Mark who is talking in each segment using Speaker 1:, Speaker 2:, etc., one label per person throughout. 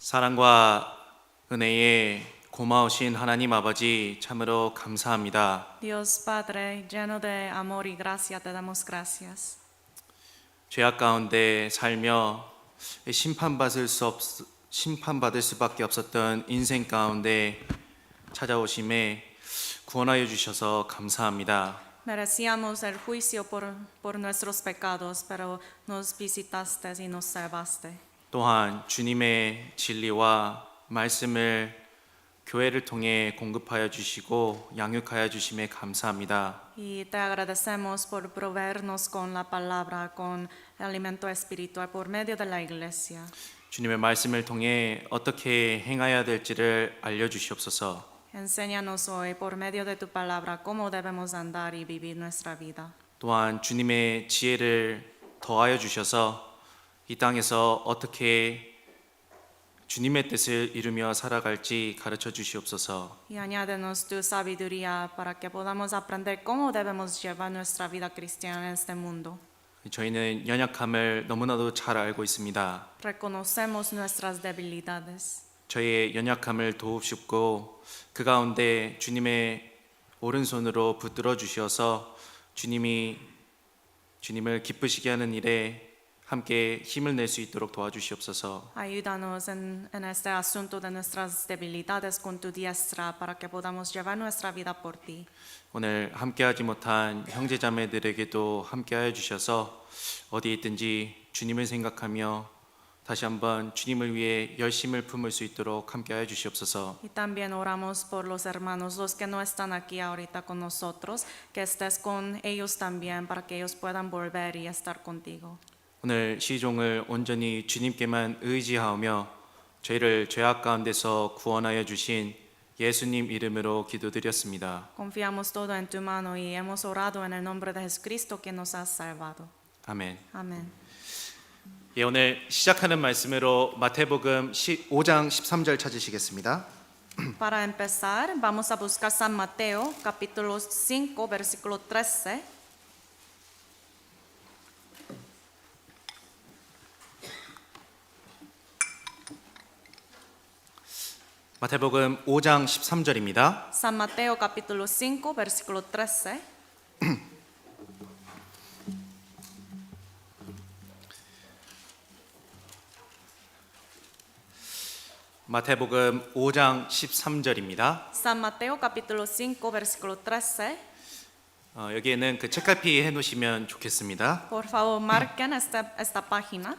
Speaker 1: 사랑과 은혜의 고마우신 하나님 아버지 참으로 감사합니다.
Speaker 2: Dios Padre, lleno de amor y gracia, te damos gracias.
Speaker 1: 죄악 가운데 살며 심판받을 수밖에 없었던 인생 가운데 찾아오심에 구원하여 주셔서 감사합니다.
Speaker 2: Merecíamos el juicio por nuestros pecados, pero nos visitaste y nos salvaste.
Speaker 1: 또한 주님의 진리와 말씀을 교회를 통해 공급하여 주시고 양육하여 주심에 감사합니다.
Speaker 2: Y te agradecemos por proveernos con la palabra, con alimento espiritual por medio de la iglesia.
Speaker 1: 주님의 말씀을 통해 어떻게 행해야 될지를 알려 주시옵소서.
Speaker 2: Enséñanos hoy por medio de tu palabra cómo debemos andar y vivir nuestra vida.
Speaker 1: 또한 주님의 지혜를 더하여 주셔서 이 땅에서 어떻게 주님의 뜻을 이루며 살아갈지 가르쳐 주시옵소서.
Speaker 2: Y añádenos tu sabiduría para que podamos aprender cómo debemos llevar nuestra vida cristiana en este mundo.
Speaker 1: 저희는 연약함을 너무나도 잘 알고 있습니다.
Speaker 2: Reconocemos nuestras debilidades.
Speaker 1: 저희의 연약함을 도우시고 그 가운데 주님의 오른손으로 붙들어 주셔서 주님을 기쁘시게 하는 일에 함께 힘을 낼 수 있도록 도와주시옵소서.
Speaker 2: Ayúdanos en este asunto de nuestras debilidades con tu diestra para que podamos llevar nuestra vida por ti.
Speaker 1: 오늘 함께하지 못한 형제자매들에게도 함께하여 주셔서 어디에 있든지 주님을 생각하며 다시 한번 주님을 위해 열심을 품을 수 있도록 함께하여 주시옵소서.
Speaker 2: Y también oramos por los hermanos, los que no están aquí ahorita con nosotros, que estés con ellos también para que ellos puedan volver y estar contigo.
Speaker 1: 오늘 시종을 온전히 주님께만 의지하며 저희를 죄악 가운데서 구원하여 주신 예수님 이름으로 기도드렸습니다.
Speaker 2: Confiamos todo en tu mano y hemos orado en el nombre de Jesucristo que nos has salvado.
Speaker 1: 아멘.
Speaker 2: Amén.
Speaker 1: 예, 오늘 시작하는 말씀으로 마태복음 5장 13절 찾으시겠습니다.
Speaker 2: Para empezar, vamos a buscar San Mateo, capítulo 5, versículo 13.
Speaker 1: 마태복음 5장 13절입니다.
Speaker 2: San Mateo, capítulo 5, versículo 13.
Speaker 1: 마태복음 5장 13절입니다.
Speaker 2: San Mateo, capítulo 5, versículo 13.
Speaker 1: 여기에는 그 책갈피 해놓으시면 좋겠습니다.
Speaker 2: Por favor, marquen esta página.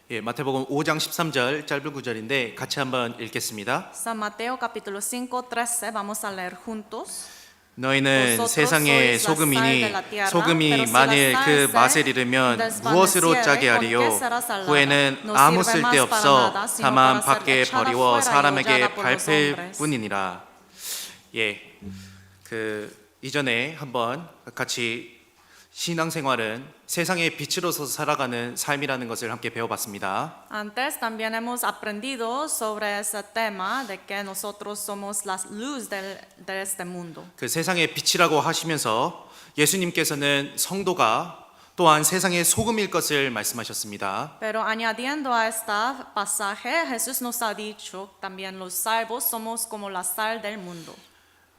Speaker 1: 예, 마태복음 5장 13절 짧은 구절인데 같이 한번 읽겠습니다.
Speaker 2: San Mateo, capítulo 5, 13. Vamos a leer juntos.
Speaker 1: 너희는
Speaker 2: Vosotros
Speaker 1: 세상의
Speaker 2: sois la sal
Speaker 1: 소금이니
Speaker 2: de la tierra,
Speaker 1: 소금이
Speaker 2: pero si
Speaker 1: 만일
Speaker 2: la
Speaker 1: 그
Speaker 2: sal
Speaker 1: 맛을
Speaker 2: se
Speaker 1: 잃으면
Speaker 2: desvaneciere,
Speaker 1: 무엇으로 짜게
Speaker 2: ¿con
Speaker 1: 하리요?
Speaker 2: qué será salada?
Speaker 1: 후에는
Speaker 2: No
Speaker 1: 아무
Speaker 2: sirve más
Speaker 1: 쓸데없어
Speaker 2: para nada, sino
Speaker 1: 다만
Speaker 2: para ser
Speaker 1: 밖에
Speaker 2: echada
Speaker 1: 버리워
Speaker 2: fuera y
Speaker 1: 사람에게
Speaker 2: hollada por los
Speaker 1: 밟힐
Speaker 2: hombres.
Speaker 1: 뿐이니라. 예, 그 이전에 한번 같이 신앙생활은 세상의 빛으로서 살아가는 삶이라는 것을 함께 배워봤습니다.
Speaker 2: Antes también hemos aprendido sobre ese tema de que nosotros somos la luz de este mundo.
Speaker 1: 그 세상의 빛이라고 하시면서 예수님께서는 성도가 또한 세상의 소금일 것을 말씀하셨습니다.
Speaker 2: Pero añadiendo a este pasaje, Jesús nos ha dicho también los salvos somos como la sal del mundo.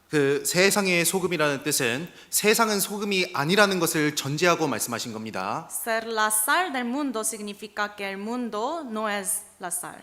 Speaker 1: 그 세상의 소금이라는 뜻은 세상은 소금이 아니라는 것을 전제하고 말씀하신 겁니다.
Speaker 2: Ser la sal del mundo significa que el mundo no es la sal.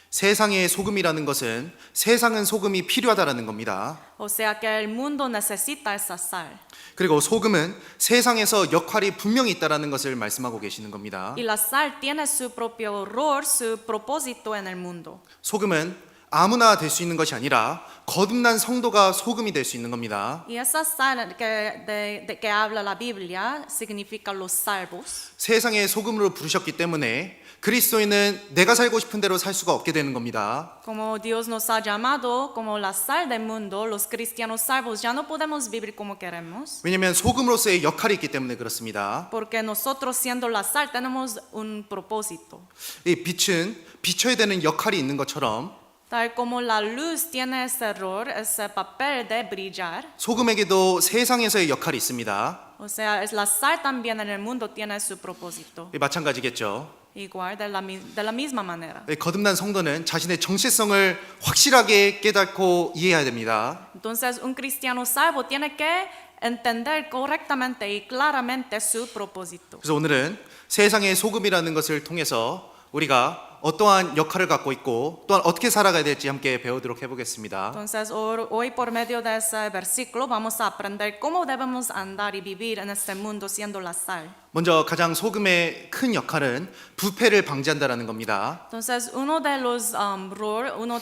Speaker 1: 세상의 소금이라는 것은 세상은 소금이 필요하다라는 겁니다.
Speaker 2: O sea que el mundo necesita esa sal.
Speaker 1: 그리고 소금은 세상에서 역할이 분명히 있다라는 것을 말씀하고 계시는 겁니다.
Speaker 2: Y la sal tiene su propio rol, su propósito en el mundo.
Speaker 1: 소금은 아무나 될 수 있는 것이 아니라 거듭난 성도가 소금이 될 수 있는 겁니다.
Speaker 2: Y esa sal de que habla la Biblia significa los salvos.
Speaker 1: 세상의 소금으로 부르셨기 때문에 그리스도인은 내가 살고 싶은 대로 살 수가 없게 되는 겁니다.
Speaker 2: Como Dios nos ha llamado como la sal del mundo, los cristianos salvos ya no podemos vivir como queremos.
Speaker 1: 왜냐하면 소금으로서의 역할이 있기 때문에 그렇습니다.
Speaker 2: Porque nosotros siendo la sal tenemos un propósito.
Speaker 1: 이 빛은 비춰야 되는 역할이 있는 것처럼
Speaker 2: Tal como la luz tiene ese rol, ese papel de brillar,
Speaker 1: 소금에게도 세상에서의 역할이 있습니다.
Speaker 2: o sea, es la sal también en el mundo tiene su propósito.
Speaker 1: 마찬가지겠죠.
Speaker 2: igual, de la misma manera.
Speaker 1: 거듭난 성도는 자신의 정체성을 확실하게 깨닫고 이해해야 됩니다.
Speaker 2: Entonces, un cristiano salvo tiene que entender correctamente y claramente su propósito.
Speaker 1: 그래서 오늘은 세상의 소금이라는 것을 통해서 우리가 어떠한 역할을 갖고 있고 또한 어떻게 살아가야 될지 함께 배우도록 해보겠습니다.
Speaker 2: Entonces, hoy por medio de ese versículo vamos a aprender cómo debemos andar y vivir en este mundo siendo la sal.
Speaker 1: 먼저 가장 소금의 큰 역할은 부패를 방지한다라는 겁니다.
Speaker 2: Entonces, uno de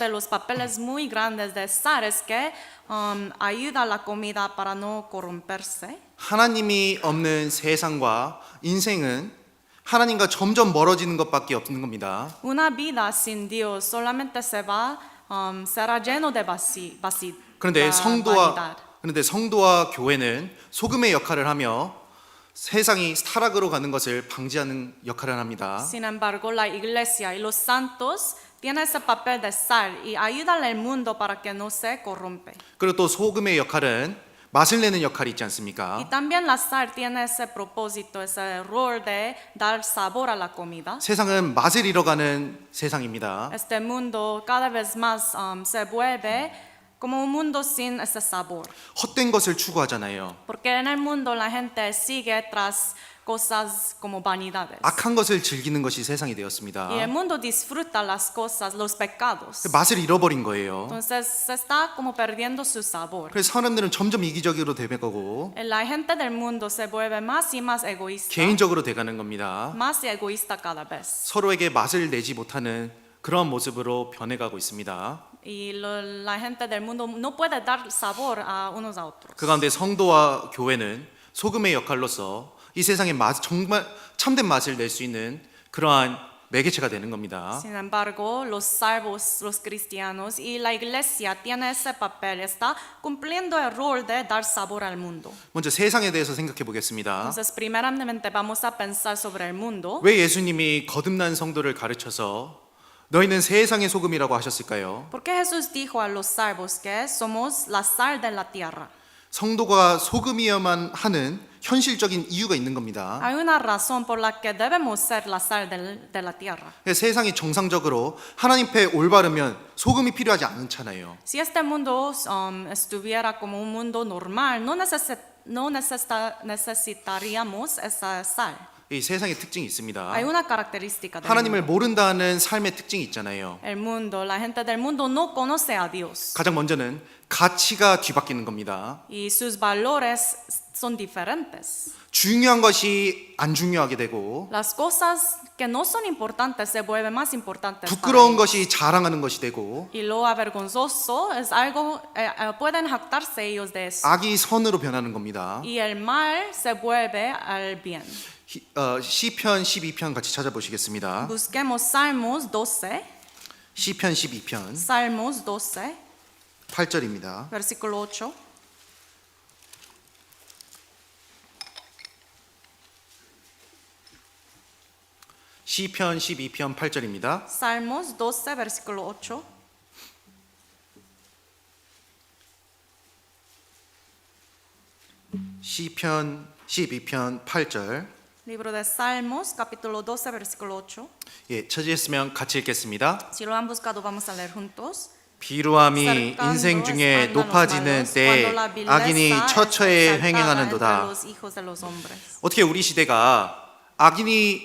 Speaker 2: los papeles muy grandes de sal es que ayuda a la comida para no corromperse.
Speaker 1: 하나님이 없는 세상과 인생은 하나님과 점점 멀어지는 것밖에 없는 겁니다.
Speaker 2: Una vida sin Dios solamente será lleno de
Speaker 1: 그런데
Speaker 2: vanidad.
Speaker 1: 성도와 교회는 소금의 역할을 하며 세상이 타락으로 가는 것을 방지하는 역할을 합니다.
Speaker 2: Sin embargo, la iglesia y los santos tienen ese papel de sal y ayudan al mundo para que no se corrompe.
Speaker 1: 그리고 또 소금의 역할은 맛을 내는 역할이 있지
Speaker 2: Y
Speaker 1: 않습니까?
Speaker 2: también la sal tiene ese propósito, ese rol de dar sabor a la comida.
Speaker 1: 세상은 맛을 잃어가는 세상입니다.
Speaker 2: Este mundo cada vez más se vuelve como un mundo sin ese sabor.
Speaker 1: 헛된 것을 추구하잖아요.
Speaker 2: Porque en el mundo la gente sigue tras cosas como vanidades.
Speaker 1: 악한 것을 즐기는 것이 세상이 되었습니다.
Speaker 2: Y el mundo disfruta las cosas, los pecados.
Speaker 1: 맛을 잃어버린 거예요.
Speaker 2: Entonces se está como perdiendo su sabor.
Speaker 1: 그래서 사람들은 점점 이기적으로 돼가고
Speaker 2: La gente del mundo se vuelve más y más egoísta.
Speaker 1: 개인적으로 돼가는 겁니다.
Speaker 2: Más egoísta cada vez.
Speaker 1: 서로에게 맛을 내지 못하는 그런 모습으로 변해가고 있습니다.
Speaker 2: Y la gente del mundo no puede dar sabor a unos a otros.
Speaker 1: 그 가운데 성도와 교회는 소금의 역할로서 이 세상의 맛, 정말 참된 맛을 낼 수 있는 그러한 매개체가 되는 겁니다.
Speaker 2: Sin embargo, los salvos, los cristianos y la iglesia tiene ese papel, está cumpliendo el rol de dar sabor al mundo.
Speaker 1: 먼저 세상에 대해서 생각해 보겠습니다.
Speaker 2: Entonces, primeramente vamos a pensar sobre el mundo.
Speaker 1: 왜 예수님이 거듭난 성도를 가르쳐서 너희는 세상의 소금이라고 하셨을까요?
Speaker 2: ¿Por qué Jesús dijo a los salvos que somos la sal de la tierra?
Speaker 1: 성도가 소금이어야만 하는 현실적인 이유가 있는 겁니다.
Speaker 2: Hay una razón por la que debemos ser la sal de la tierra.
Speaker 1: 세상이 정상적으로 하나님 앞에 올바르면 소금이 필요하지 않잖아요.
Speaker 2: Si este mundo estuviera como un mundo normal, no necesitaríamos esa sal.
Speaker 1: 이 세상의 특징이 있습니다.
Speaker 2: Hay una característica del
Speaker 1: 하나님을
Speaker 2: mundo.
Speaker 1: 모른다는 삶의 특징이 있잖아요.
Speaker 2: El mundo, la gente del mundo no conoce a Dios
Speaker 1: 가장 먼저는 가치가 뒤바뀌는 겁니다.
Speaker 2: y sus valores son diferentes.
Speaker 1: 중요한 것이 안 중요하게 되고
Speaker 2: Las cosas que no son importantes se vuelven más importantes. para
Speaker 1: 부끄러운
Speaker 2: ellos.
Speaker 1: 것이 자랑하는 것이 되고
Speaker 2: Y lo avergonzoso es algo, pueden jactarse ellos de eso.
Speaker 1: 악이 선으로 변하는 겁니다.
Speaker 2: Y el mal se vuelve al bien.
Speaker 1: 시편 12편 같이 찾아보시겠습니다.
Speaker 2: Busquemos Salmos 12,
Speaker 1: 시편 12편
Speaker 2: Salmos 12,
Speaker 1: 8절입니다.
Speaker 2: versículo 8.
Speaker 1: 시편 12편 8절입니다.
Speaker 2: Salmos 12, versículo 8.
Speaker 1: 시편 12편 8절.
Speaker 2: Libro de Salmos, capítulo 12, versículo 8.
Speaker 1: 예, 찾으셨으면 같이 읽겠습니다.
Speaker 2: Si lo han buscado, vamos a leer juntos.
Speaker 1: 비루함이 인생 중에 높아지는 때 악인이 처처에 횡행하는도다. 어떻게 우리 시대가 악인이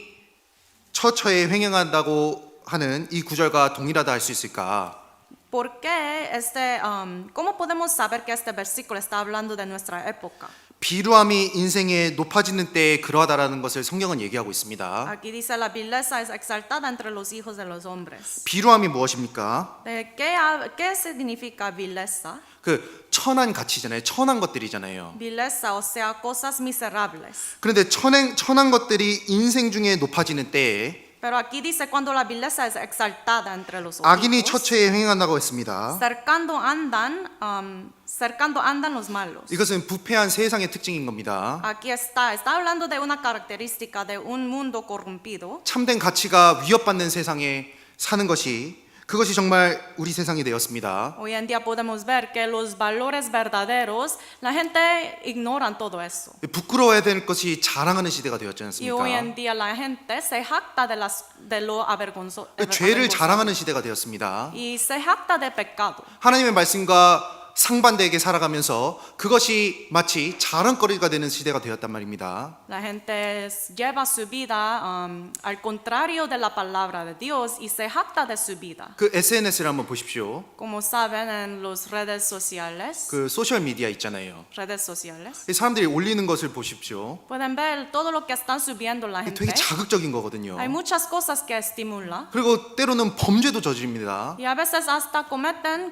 Speaker 1: 처처에 횡행한다고 하는 이 구절과 동일하다 할 수 있을까?
Speaker 2: ¿Por qué cómo podemos saber que este versículo está hablando de nuestra época?
Speaker 1: 비루함이 인생에 높아지는 때에 그러하다라는 것을 성경은 얘기하고 있습니다.
Speaker 2: Aquí dice la vileza es exaltada entre los hijos de los hombres.
Speaker 1: 비루함이 무엇입니까?
Speaker 2: ¿Qué significa vileza?
Speaker 1: 그 천한 가치잖아요. 천한 것들이잖아요.
Speaker 2: Vileza, o sea, cosas miserables.
Speaker 1: 그런데 천한 것들이 인생 중에 높아지는 때에
Speaker 2: Pero aquí dice cuando la vileza es exaltada entre los
Speaker 1: 악인이
Speaker 2: hijos,
Speaker 1: 처처에 횡행한다고 했습니다.
Speaker 2: cercando andan los malos.
Speaker 1: 이것은 부패한 세상의 특징인 겁니다.
Speaker 2: Aquí está hablando de una característica de un mundo corrompido.
Speaker 1: 참된 가치가 위협받는 세상에 사는 것이
Speaker 3: 그것이 정말 우리 세상이 되었습니다.
Speaker 2: Hoy en día podemos ver que los valores verdaderos, la gente ignoran todo eso.
Speaker 3: 부끄러워야 될 것이 자랑하는 시대가 되었지
Speaker 2: Y hoy
Speaker 3: 않습니까?
Speaker 2: en día la gente se jacta de lo
Speaker 3: 죄를
Speaker 2: avergonzoso
Speaker 3: 자랑하는 시대가 되었습니다.
Speaker 2: y se jacta de pecado.
Speaker 3: 하나님의 말씀과 상반되게 살아가면서 그것이 마치 자랑거리가 되는 시대가 되었단 말입니다.
Speaker 2: La gente lleva su vida al contrario de la palabra de Dios y se jacta de su vida.
Speaker 3: 그 SNS를 한번 보십시오.
Speaker 2: Como saben en las redes sociales,
Speaker 3: 그 소셜 미디어 있잖아요.
Speaker 2: redes sociales,
Speaker 3: 이 사람들이 올리는 것을 보십시오.
Speaker 2: pueden ver todo lo que están subiendo la gente.
Speaker 3: 되게 자극적인 거거든요.
Speaker 2: Hay muchas cosas que estimulan
Speaker 3: 그리고 때로는 범죄도 저지릅니다.
Speaker 2: y a veces hasta cometen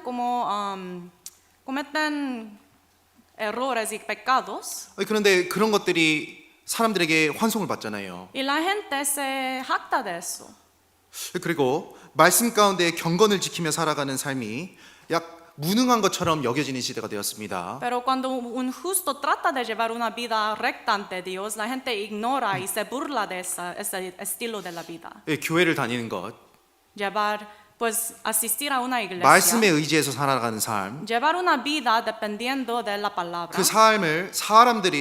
Speaker 2: errores y pecados
Speaker 3: 그런데 그런 것들이 사람들에게 환송을 받잖아요.
Speaker 2: y la gente se jacta de eso.
Speaker 3: 그리고 말씀 가운데 경건을 지키며 살아가는 삶이 약 무능한 것처럼 여겨지는 시대가 되었습니다.
Speaker 2: Pero cuando un justo trata de llevar una vida recta ante Dios, la gente ignora y se burla de ese estilo de la vida.
Speaker 3: 교회를 다니는 것,
Speaker 2: Pues asistir a una iglesia,
Speaker 3: 말씀에 의지해서 살아가는 삶,
Speaker 2: llevar una vida dependiendo de la palabra.
Speaker 3: 그 삶을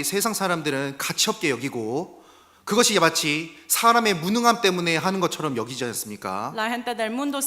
Speaker 3: 세상 사람들은 가치 없게 여기고 그것이 마치 사람의 무능함 때문에 하는 것처럼 여기지 않습니까?
Speaker 2: La gente del mundo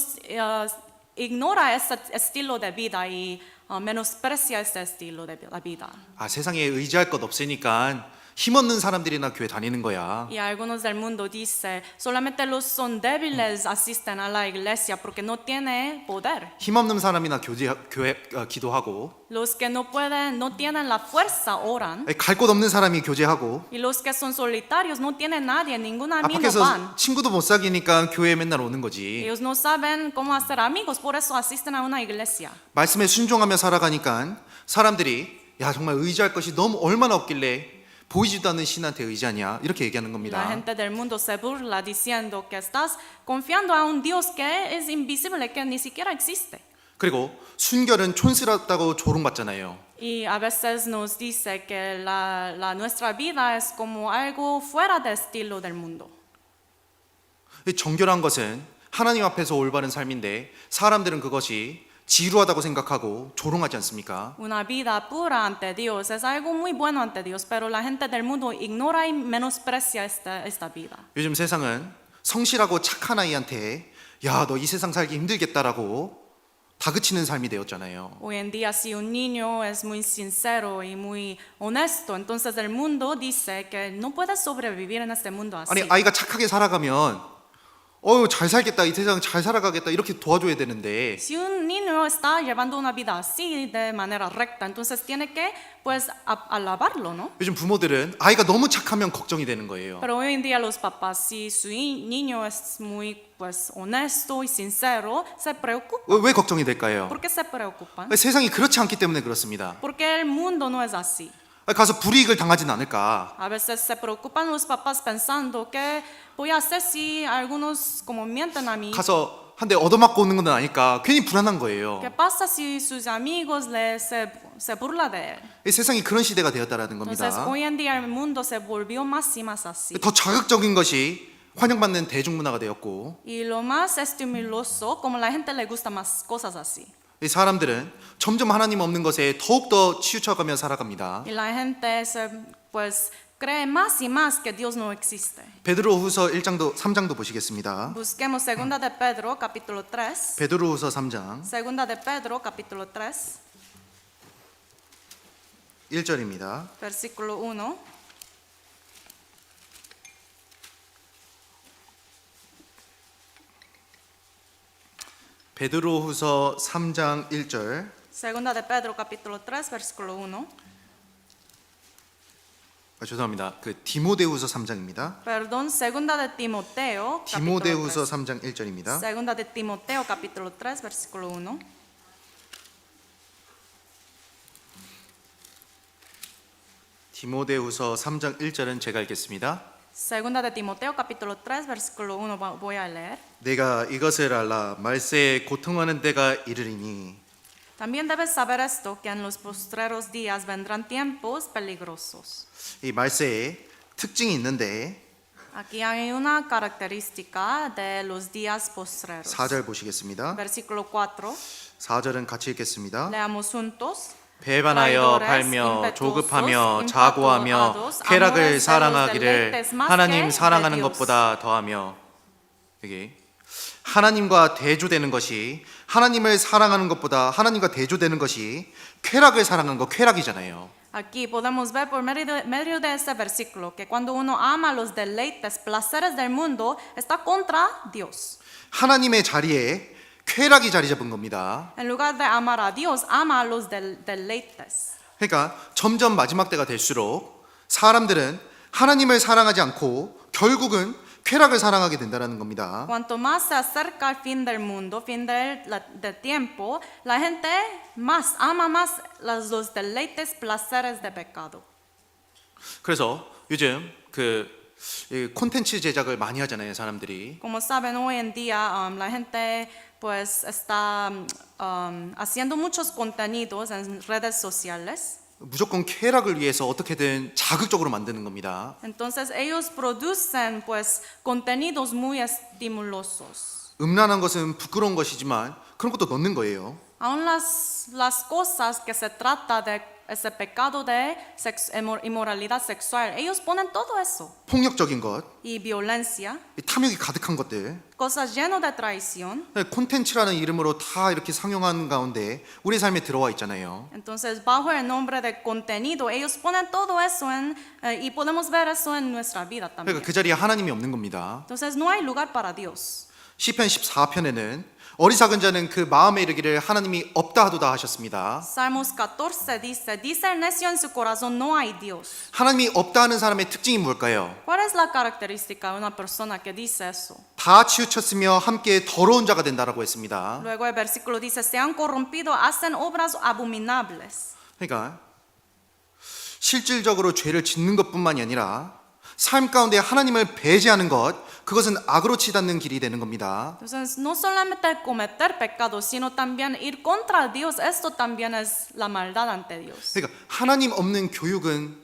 Speaker 2: ignora ese estilo de vida y menosprecia ese estilo de la vida.
Speaker 3: 세상에 의지할 것 없으니까 힘없는 사람들이나 교회 다니는 거야.
Speaker 2: Y algunos del mundo dicen, solamente los son débiles asisten a la iglesia porque no tiene poder.
Speaker 3: 힘없는 사람이나 교회 기도하고
Speaker 2: Los que no pueden, no tienen la fuerza oran.
Speaker 3: 갈 곳 없는 사람이 교제하고
Speaker 2: Y los que son solitarios no tienen nadie, ningún amigo van.
Speaker 3: 밖에서 친구도 못 사귀니까 교회에 맨날 오는 거지.
Speaker 2: Ellos no saben cómo hacer amigos, por eso asisten a una iglesia.
Speaker 3: 말씀에 순종하며 살아가니까 사람들이 정말 의지할 것이 너무 얼마나 없길래 보이지도 않는 신한테 의지하냐 이렇게 얘기하는
Speaker 2: La
Speaker 3: 겁니다.
Speaker 2: gente del mundo se burla diciendo que estás confiando a un Dios que es invisible, que ni siquiera existe.
Speaker 3: 그리고 순결은 촌스럽다고 조롱받잖아요.
Speaker 2: Y a veces nos dice que nuestra vida es como algo fuera de estilo del mundo.
Speaker 3: 이 정결한 것은 하나님 앞에서 올바른 삶인데 사람들은 그것이 지루하다고 생각하고 조롱하지 않습니까?
Speaker 2: Una vida pura ante Dios es algo muy bueno ante Dios, pero la gente del mundo ignora y menosprecia esta vida.
Speaker 3: 요즘 세상은 성실하고 착한 아이한테 너 이 세상 살기 힘들겠다라고 다그치는 삶이 되었잖아요.
Speaker 2: Hoy en día si un niño es muy sincero y muy honesto, entonces el mundo dice que no puede sobrevivir en este mundo así.
Speaker 3: 아니 아이가 착하게 살아가면 잘 살겠다 이 세상 잘 살아가겠다 이렇게 도와줘야 되는데
Speaker 2: Si un niño está llevando una vida así de manera recta, entonces tiene que pues alabarlo, ¿no?
Speaker 3: 요즘 부모들은 아이가 너무 착하면 걱정이 되는 거예요.
Speaker 2: Pero hoy en día los papás, si su niño es muy pues honesto y sincero, se preocupan.
Speaker 3: 왜 걱정이 될까요?
Speaker 2: ¿Por qué se preocupan?
Speaker 3: 세상이 그렇지 않기 때문에 그렇습니다.
Speaker 2: Porque el mundo no es así.
Speaker 3: 가서 불이익을 당하진 않을까?
Speaker 2: A veces se preocupan los papás pensando que voy a hacer si algunos como mienten a mí.
Speaker 3: 가서 한 대 얻어맞고 오는 건 아닐까? 괜히 불안한 거예요.
Speaker 2: ¿Qué pasa si sus amigos se burla de él?
Speaker 3: 이 세상이 그런 시대가 되었다라는
Speaker 2: Entonces
Speaker 3: 겁니다.
Speaker 2: hoy en día el mundo se volvió más y más así.
Speaker 3: 더 자극적인 것이 환영받는 대중문화가 되었고
Speaker 2: Y lo más estimuloso, como la gente le gusta más cosas así.
Speaker 3: 이 사람들은 점점 하나님 없는 것에 더욱더 치우쳐가며 살아갑니다.
Speaker 2: Y la gente pues cree más y más que Dios no existe.
Speaker 3: 베드로후서 3장도 보시겠습니다.
Speaker 2: Busquemos segunda de Pedro capítulo 3.
Speaker 3: 베드로후서 3장
Speaker 2: Segunda de Pedro capítulo 3,
Speaker 3: 1절입니다.
Speaker 2: versículo 1.
Speaker 3: 베드로후서 3장 1절.
Speaker 2: Segunda de Pedro capítulo 3, versículo 1.
Speaker 3: 죄송합니다. 그 디모데후서 3장입니다.
Speaker 2: Perdón, segunda de Timoteo capítulo
Speaker 3: 디모데후서
Speaker 2: 3.
Speaker 3: 3장 1절입니다.
Speaker 2: Segunda de Timoteo capítulo 3, versículo 1.
Speaker 3: 디모데후서 3장 1절은 제가 읽겠습니다.
Speaker 2: Segunda de Timoteo capítulo 3, versículo 1 voy a leer.
Speaker 3: 내가 이것을 알라 말세에 고통하는 때가 이르리니
Speaker 2: También debes saber esto, que en los postreros días vendrán tiempos peligrosos.
Speaker 3: 이 말세에 특징이 있는데
Speaker 2: Aquí hay una característica de los días postreros.
Speaker 3: 4절 보시겠습니다.
Speaker 2: Versículo 4.
Speaker 3: 4절은 같이 읽겠습니다.
Speaker 2: Leamos juntos.
Speaker 1: 배반하여 팔며 조급하며 자고하며 쾌락을 사랑하기를 하나님 사랑하는 것보다 더하며. 여기 하나님과 대조되는 것이 하나님을 사랑하는 것보다 하나님과 대조되는 것이 쾌락을 사랑하는 거 쾌락이잖아요.
Speaker 2: Aquí podemos ver por medio de este versículo que cuando uno ama los deleites, placeres del mundo, está contra Dios.
Speaker 3: 하나님의 자리에 쾌락이 자리 잡은 겁니다.
Speaker 2: En lugar de amar a Dios, ama a los deleites.
Speaker 3: 그러니까 점점 마지막 때가 될수록 사람들은 하나님을 사랑하지 않고 결국은 쾌락을 사랑하게 된다는 겁니다.
Speaker 2: Cuanto más se acerca el fin del mundo, fin del tiempo, la gente más ama más los deleites, placeres de pecado.
Speaker 3: 그래서 요즘 이 콘텐츠 제작을 많이 하잖아요, 사람들이.
Speaker 2: Como saben, hoy en día la gente pues está haciendo muchos contenidos en redes sociales.
Speaker 3: 무조건 쾌락을 위해서 어떻게든 자극적으로 만드는 겁니다.
Speaker 2: Entonces ellos producen pues contenidos muy estimulosos.
Speaker 3: 음란한 것은 부끄러운 것이지만 그런 것도 넣는 거예요.
Speaker 2: Aún las cosas que se trata de ese pecado de inmoralidad sexual, ellos ponen todo eso.
Speaker 3: 폭력적인 것,
Speaker 2: Y violencia,
Speaker 3: 이 탐욕이 가득한 것들,
Speaker 2: cosas llenas de traición.
Speaker 3: 콘텐츠라는 이름으로 다 이렇게 상용하는 가운데 우리 삶에 들어와 있잖아요.
Speaker 2: Entonces, bajo el nombre de contenido, ellos ponen todo eso y podemos ver eso en nuestra vida también.
Speaker 3: 그러니까 그 자리에 하나님이 없는 겁니다.
Speaker 2: Entonces, no hay lugar para Dios.
Speaker 3: 시편 14편에는 어리석은 자는 그 마음에 이르기를 하나님이 없다 하도다 하셨습니다.
Speaker 2: Salmos 14 dice el necio en su corazón, no hay Dios.
Speaker 3: 하나님이 없다 하는 사람의 특징이 뭘까요?
Speaker 2: ¿Cuál es la característica de una persona que dice eso?
Speaker 3: 다 치우쳤으며 함께 더러운 자가 된다라고 했습니다.
Speaker 2: Luego el versículo dice, se han corrompido, hacen obras abominables.
Speaker 3: 그러니까 실질적으로 죄를 짓는 것뿐만이 아니라 삶 가운데 하나님을 배제하는 것, 그것은 악으로 치닫는 길이 되는 겁니다.
Speaker 2: Entonces, no solamente cometer pecados, sino también ir contra Dios, esto también es la maldad ante Dios.
Speaker 3: 그러니까 하나님 없는 교육은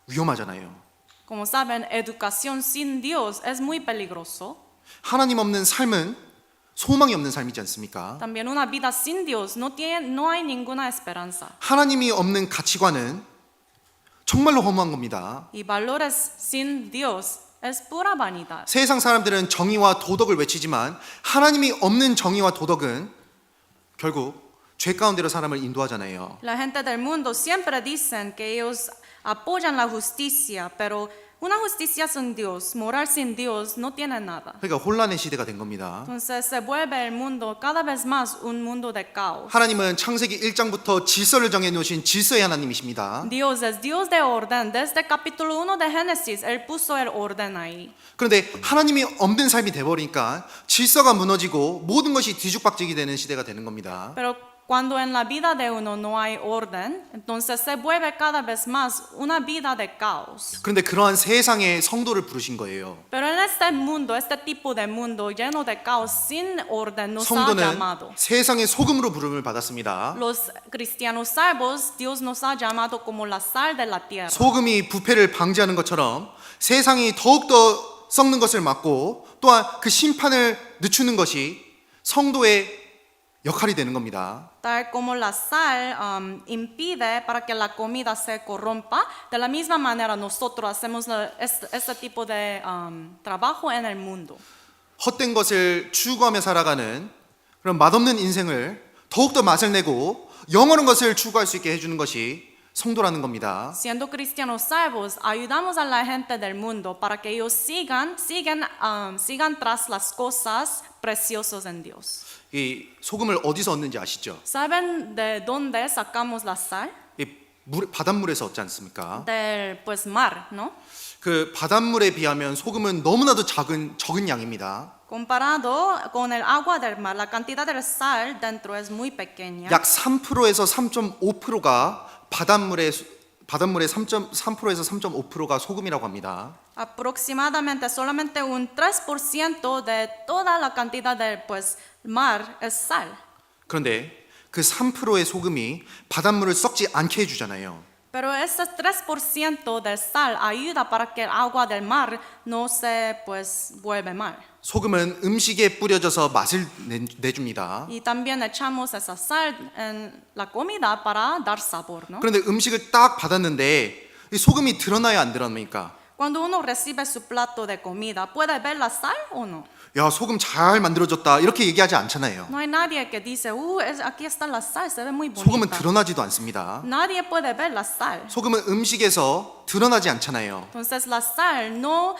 Speaker 3: 위험하잖아요.
Speaker 2: Como saben, educación sin Dios es muy peligroso.
Speaker 3: 하나님 없는 삶은 소망이 없는 삶이지 않습니까?
Speaker 2: También una vida sin Dios no hay ninguna esperanza.
Speaker 3: 하나님이 없는 가치관은 정말로 허무한 겁니다.
Speaker 2: Y valores sin Dios es pura vanidad.
Speaker 3: 세상 사람들은 정의와 도덕을 외치지만 하나님이 없는 정의와 도덕은 결국 죄 가운데로 사람을 인도하잖아요.
Speaker 2: La gente del mundo siempre dicen que ellos apoyan la justicia, pero una justicia sin Dios, moral sin Dios, no tiene nada.
Speaker 3: 그러니까 혼란의 시대가 된 겁니다.
Speaker 2: Entonces se vuelve el mundo cada vez más un mundo de caos.
Speaker 3: 하나님은 창세기 1장부터 질서를 정해 놓으신 질서의 하나님이십니다.
Speaker 2: Dios es Dios de orden. Desde capítulo 1 de Génesis, Él puso el orden ahí.
Speaker 3: 그런데 하나님이 없는 삶이 돼버리니까 질서가 무너지고 모든 것이 뒤죽박죽이 되는 시대가 되는 겁니다.
Speaker 2: Pero cuando en la vida de uno no hay orden, entonces se vuelve cada vez más una vida de caos.
Speaker 3: 그런데 그러한 세상의 성도를 부르신 거예요.
Speaker 2: Pero en este mundo, este tipo de mundo lleno de caos, sin orden, nos ha
Speaker 3: 성도는
Speaker 2: llamado.
Speaker 3: 세상의 소금으로 부름을 받았습니다.
Speaker 2: Los cristianos salvos, Dios nos ha llamado como la sal de la tierra.
Speaker 3: 소금이 부패를 방지하는 것처럼 세상이 더욱더 썩는 것을 막고 또한 그 심판을 늦추는 것이 성도의 역할이 되는 겁니다.
Speaker 2: Tal como la sal impide para que la comida se corrompa, de la misma manera nosotros hacemos este tipo de trabajo en el mundo.
Speaker 3: 헛된 것을 추구하며 살아가는 그런 맛없는 인생을 더욱더 맛을 내고 영원한 것을 추구할 수 있게 해주는 것이 성도라는 겁니다.
Speaker 2: Siendo cristianos salvos, ayudamos a la gente del mundo para que ellos sigan tras las cosas preciosas en Dios.
Speaker 3: 이 소금을 어디서 얻는지 아시죠?
Speaker 2: ¿Saben de dónde sacamos la sal?
Speaker 3: 이 바닷물에서 얻지 않습니까?
Speaker 2: Del pues mar, ¿no?
Speaker 3: 그 바닷물에 비하면 소금은 너무나도 적은 양입니다.
Speaker 2: Comparado con el agua del mar, la cantidad de sal dentro es muy pequeña.
Speaker 3: 약 3%에서 3.5%가 바닷물의 3.3%에서 3.5%가 소금이라고 합니다.
Speaker 2: Aproximadamente solamente un 3% de toda la cantidad del pues mar es sal.
Speaker 3: 그런데 그 3%의 소금이 바닷물을 썩지 않게 해주잖아요.
Speaker 2: Pero ese 3% del sal ayuda para que el agua del mar no se pues vuelve mal.
Speaker 3: 소금은 음식에 뿌려져서 맛을 내줍니다.
Speaker 2: Y también echamos esa sal en la comida para dar sabor, ¿no?
Speaker 3: 그런데 음식을 딱 받았는데 이 소금이 드러나야 안 드러납니까?
Speaker 2: Cuando uno recibe su plato de comida, ¿puede ver la sal o no?
Speaker 3: 야, 소금 잘 만들어졌다 이렇게 얘기하지 않잖아요.
Speaker 2: No hay nadie que dice, aquí está la sal, se ve muy
Speaker 3: 소금은
Speaker 2: bonita.
Speaker 3: 드러나지도 않습니다.
Speaker 2: Nadie puede ver la sal.
Speaker 3: 소금은 음식에서 드러나지 않잖아요.
Speaker 2: Entonces la sal no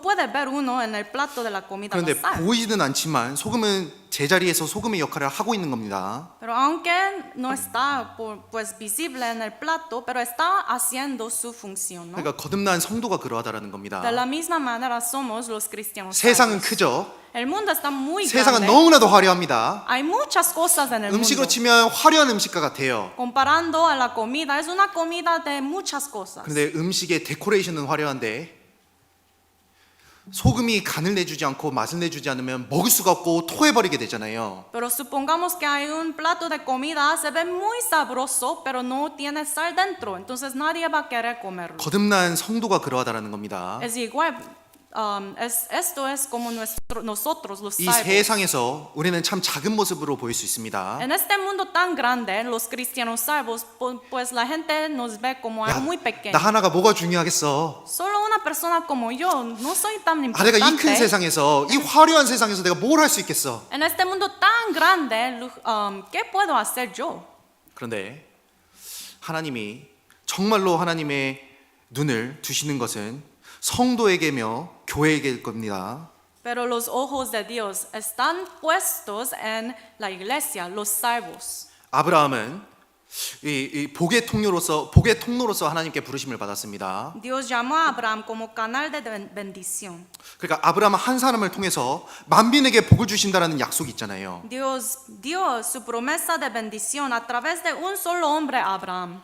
Speaker 2: puede ver uno en el plato de la comida la
Speaker 3: 그런데
Speaker 2: sal.
Speaker 3: 보이지는 않지만 소금은 제자리에서 소금의 역할을 하고 있는 겁니다.
Speaker 2: Pero aunque no está pues visible en el plato, pero está haciendo su función, ¿no?
Speaker 3: 그러니까 거듭난 성도가 그러하다라는 겁니다.
Speaker 2: De la misma manera somos los cristianos.
Speaker 3: 세상은
Speaker 2: salvos.
Speaker 3: 크죠.
Speaker 2: El mundo está muy
Speaker 3: 세상은
Speaker 2: grande.
Speaker 3: 너무나도 화려합니다.
Speaker 2: Hay muchas cosas en el
Speaker 3: 음식으로
Speaker 2: mundo.
Speaker 3: 치면 화려한 음식과 같아요.
Speaker 2: Comparando a la comida, es una comida de muchas cosas.
Speaker 3: 근데 음식의 데코레이션은 화려한데 소금이 간을 내주지 않고 맛을 내주지 않으면 먹을 수가 없고 토해버리게 되잖아요.
Speaker 2: Pero supongamos que hay un plato de comida, se ve muy sabroso, pero no tiene sal dentro, entonces nadie va a querer comerlo.
Speaker 3: 거듭난 성도가 그러하다라는 겁니다.
Speaker 2: Es igual, esto es como nosotros los
Speaker 3: 이
Speaker 2: salvos.
Speaker 3: 세상에서 우리는 참 작은 모습으로 보일 수 있습니다.
Speaker 2: En este mundo tan grande, los cristianos salvos, pues la gente nos ve como algo muy
Speaker 3: 나
Speaker 2: pequeño.
Speaker 3: 하나가 뭐가 중요하겠어?
Speaker 2: Solo una persona como yo, no soy tan
Speaker 3: 아, 내가 이 큰
Speaker 2: importante.
Speaker 3: 세상에서 이 화려한 세상에서 내가 뭘 할 수 있겠어?
Speaker 2: En este mundo tan grande, ¿qué puedo hacer yo?
Speaker 3: 그런데 하나님이 정말로 하나님의 눈을 두시는 것은 성도에게며 교회에게일 겁니다.
Speaker 2: Pero los ojos de Dios están puestos en la iglesia, los salvos.
Speaker 3: 아브라함은 이 복의 통로로서 하나님께 부르심을 받았습니다.
Speaker 2: Dios llamó a Abraham como canal de bendición.
Speaker 3: 그러니까 아브라함 한 사람을 통해서 만민에게 복을 주신다라는 약속이 있잖아요.
Speaker 2: Dios dio su promesa de bendición a través de un solo hombre, Abraham.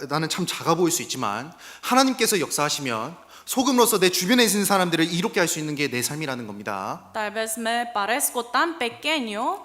Speaker 3: 나는 참 작아 보일 수 있지만 하나님께서 역사하시면 소금으로서 내 주변에 있는 사람들을 이롭게 할 수 있는 게 내 삶이라는 겁니다.
Speaker 2: Tal vez me parezco tan pequeño,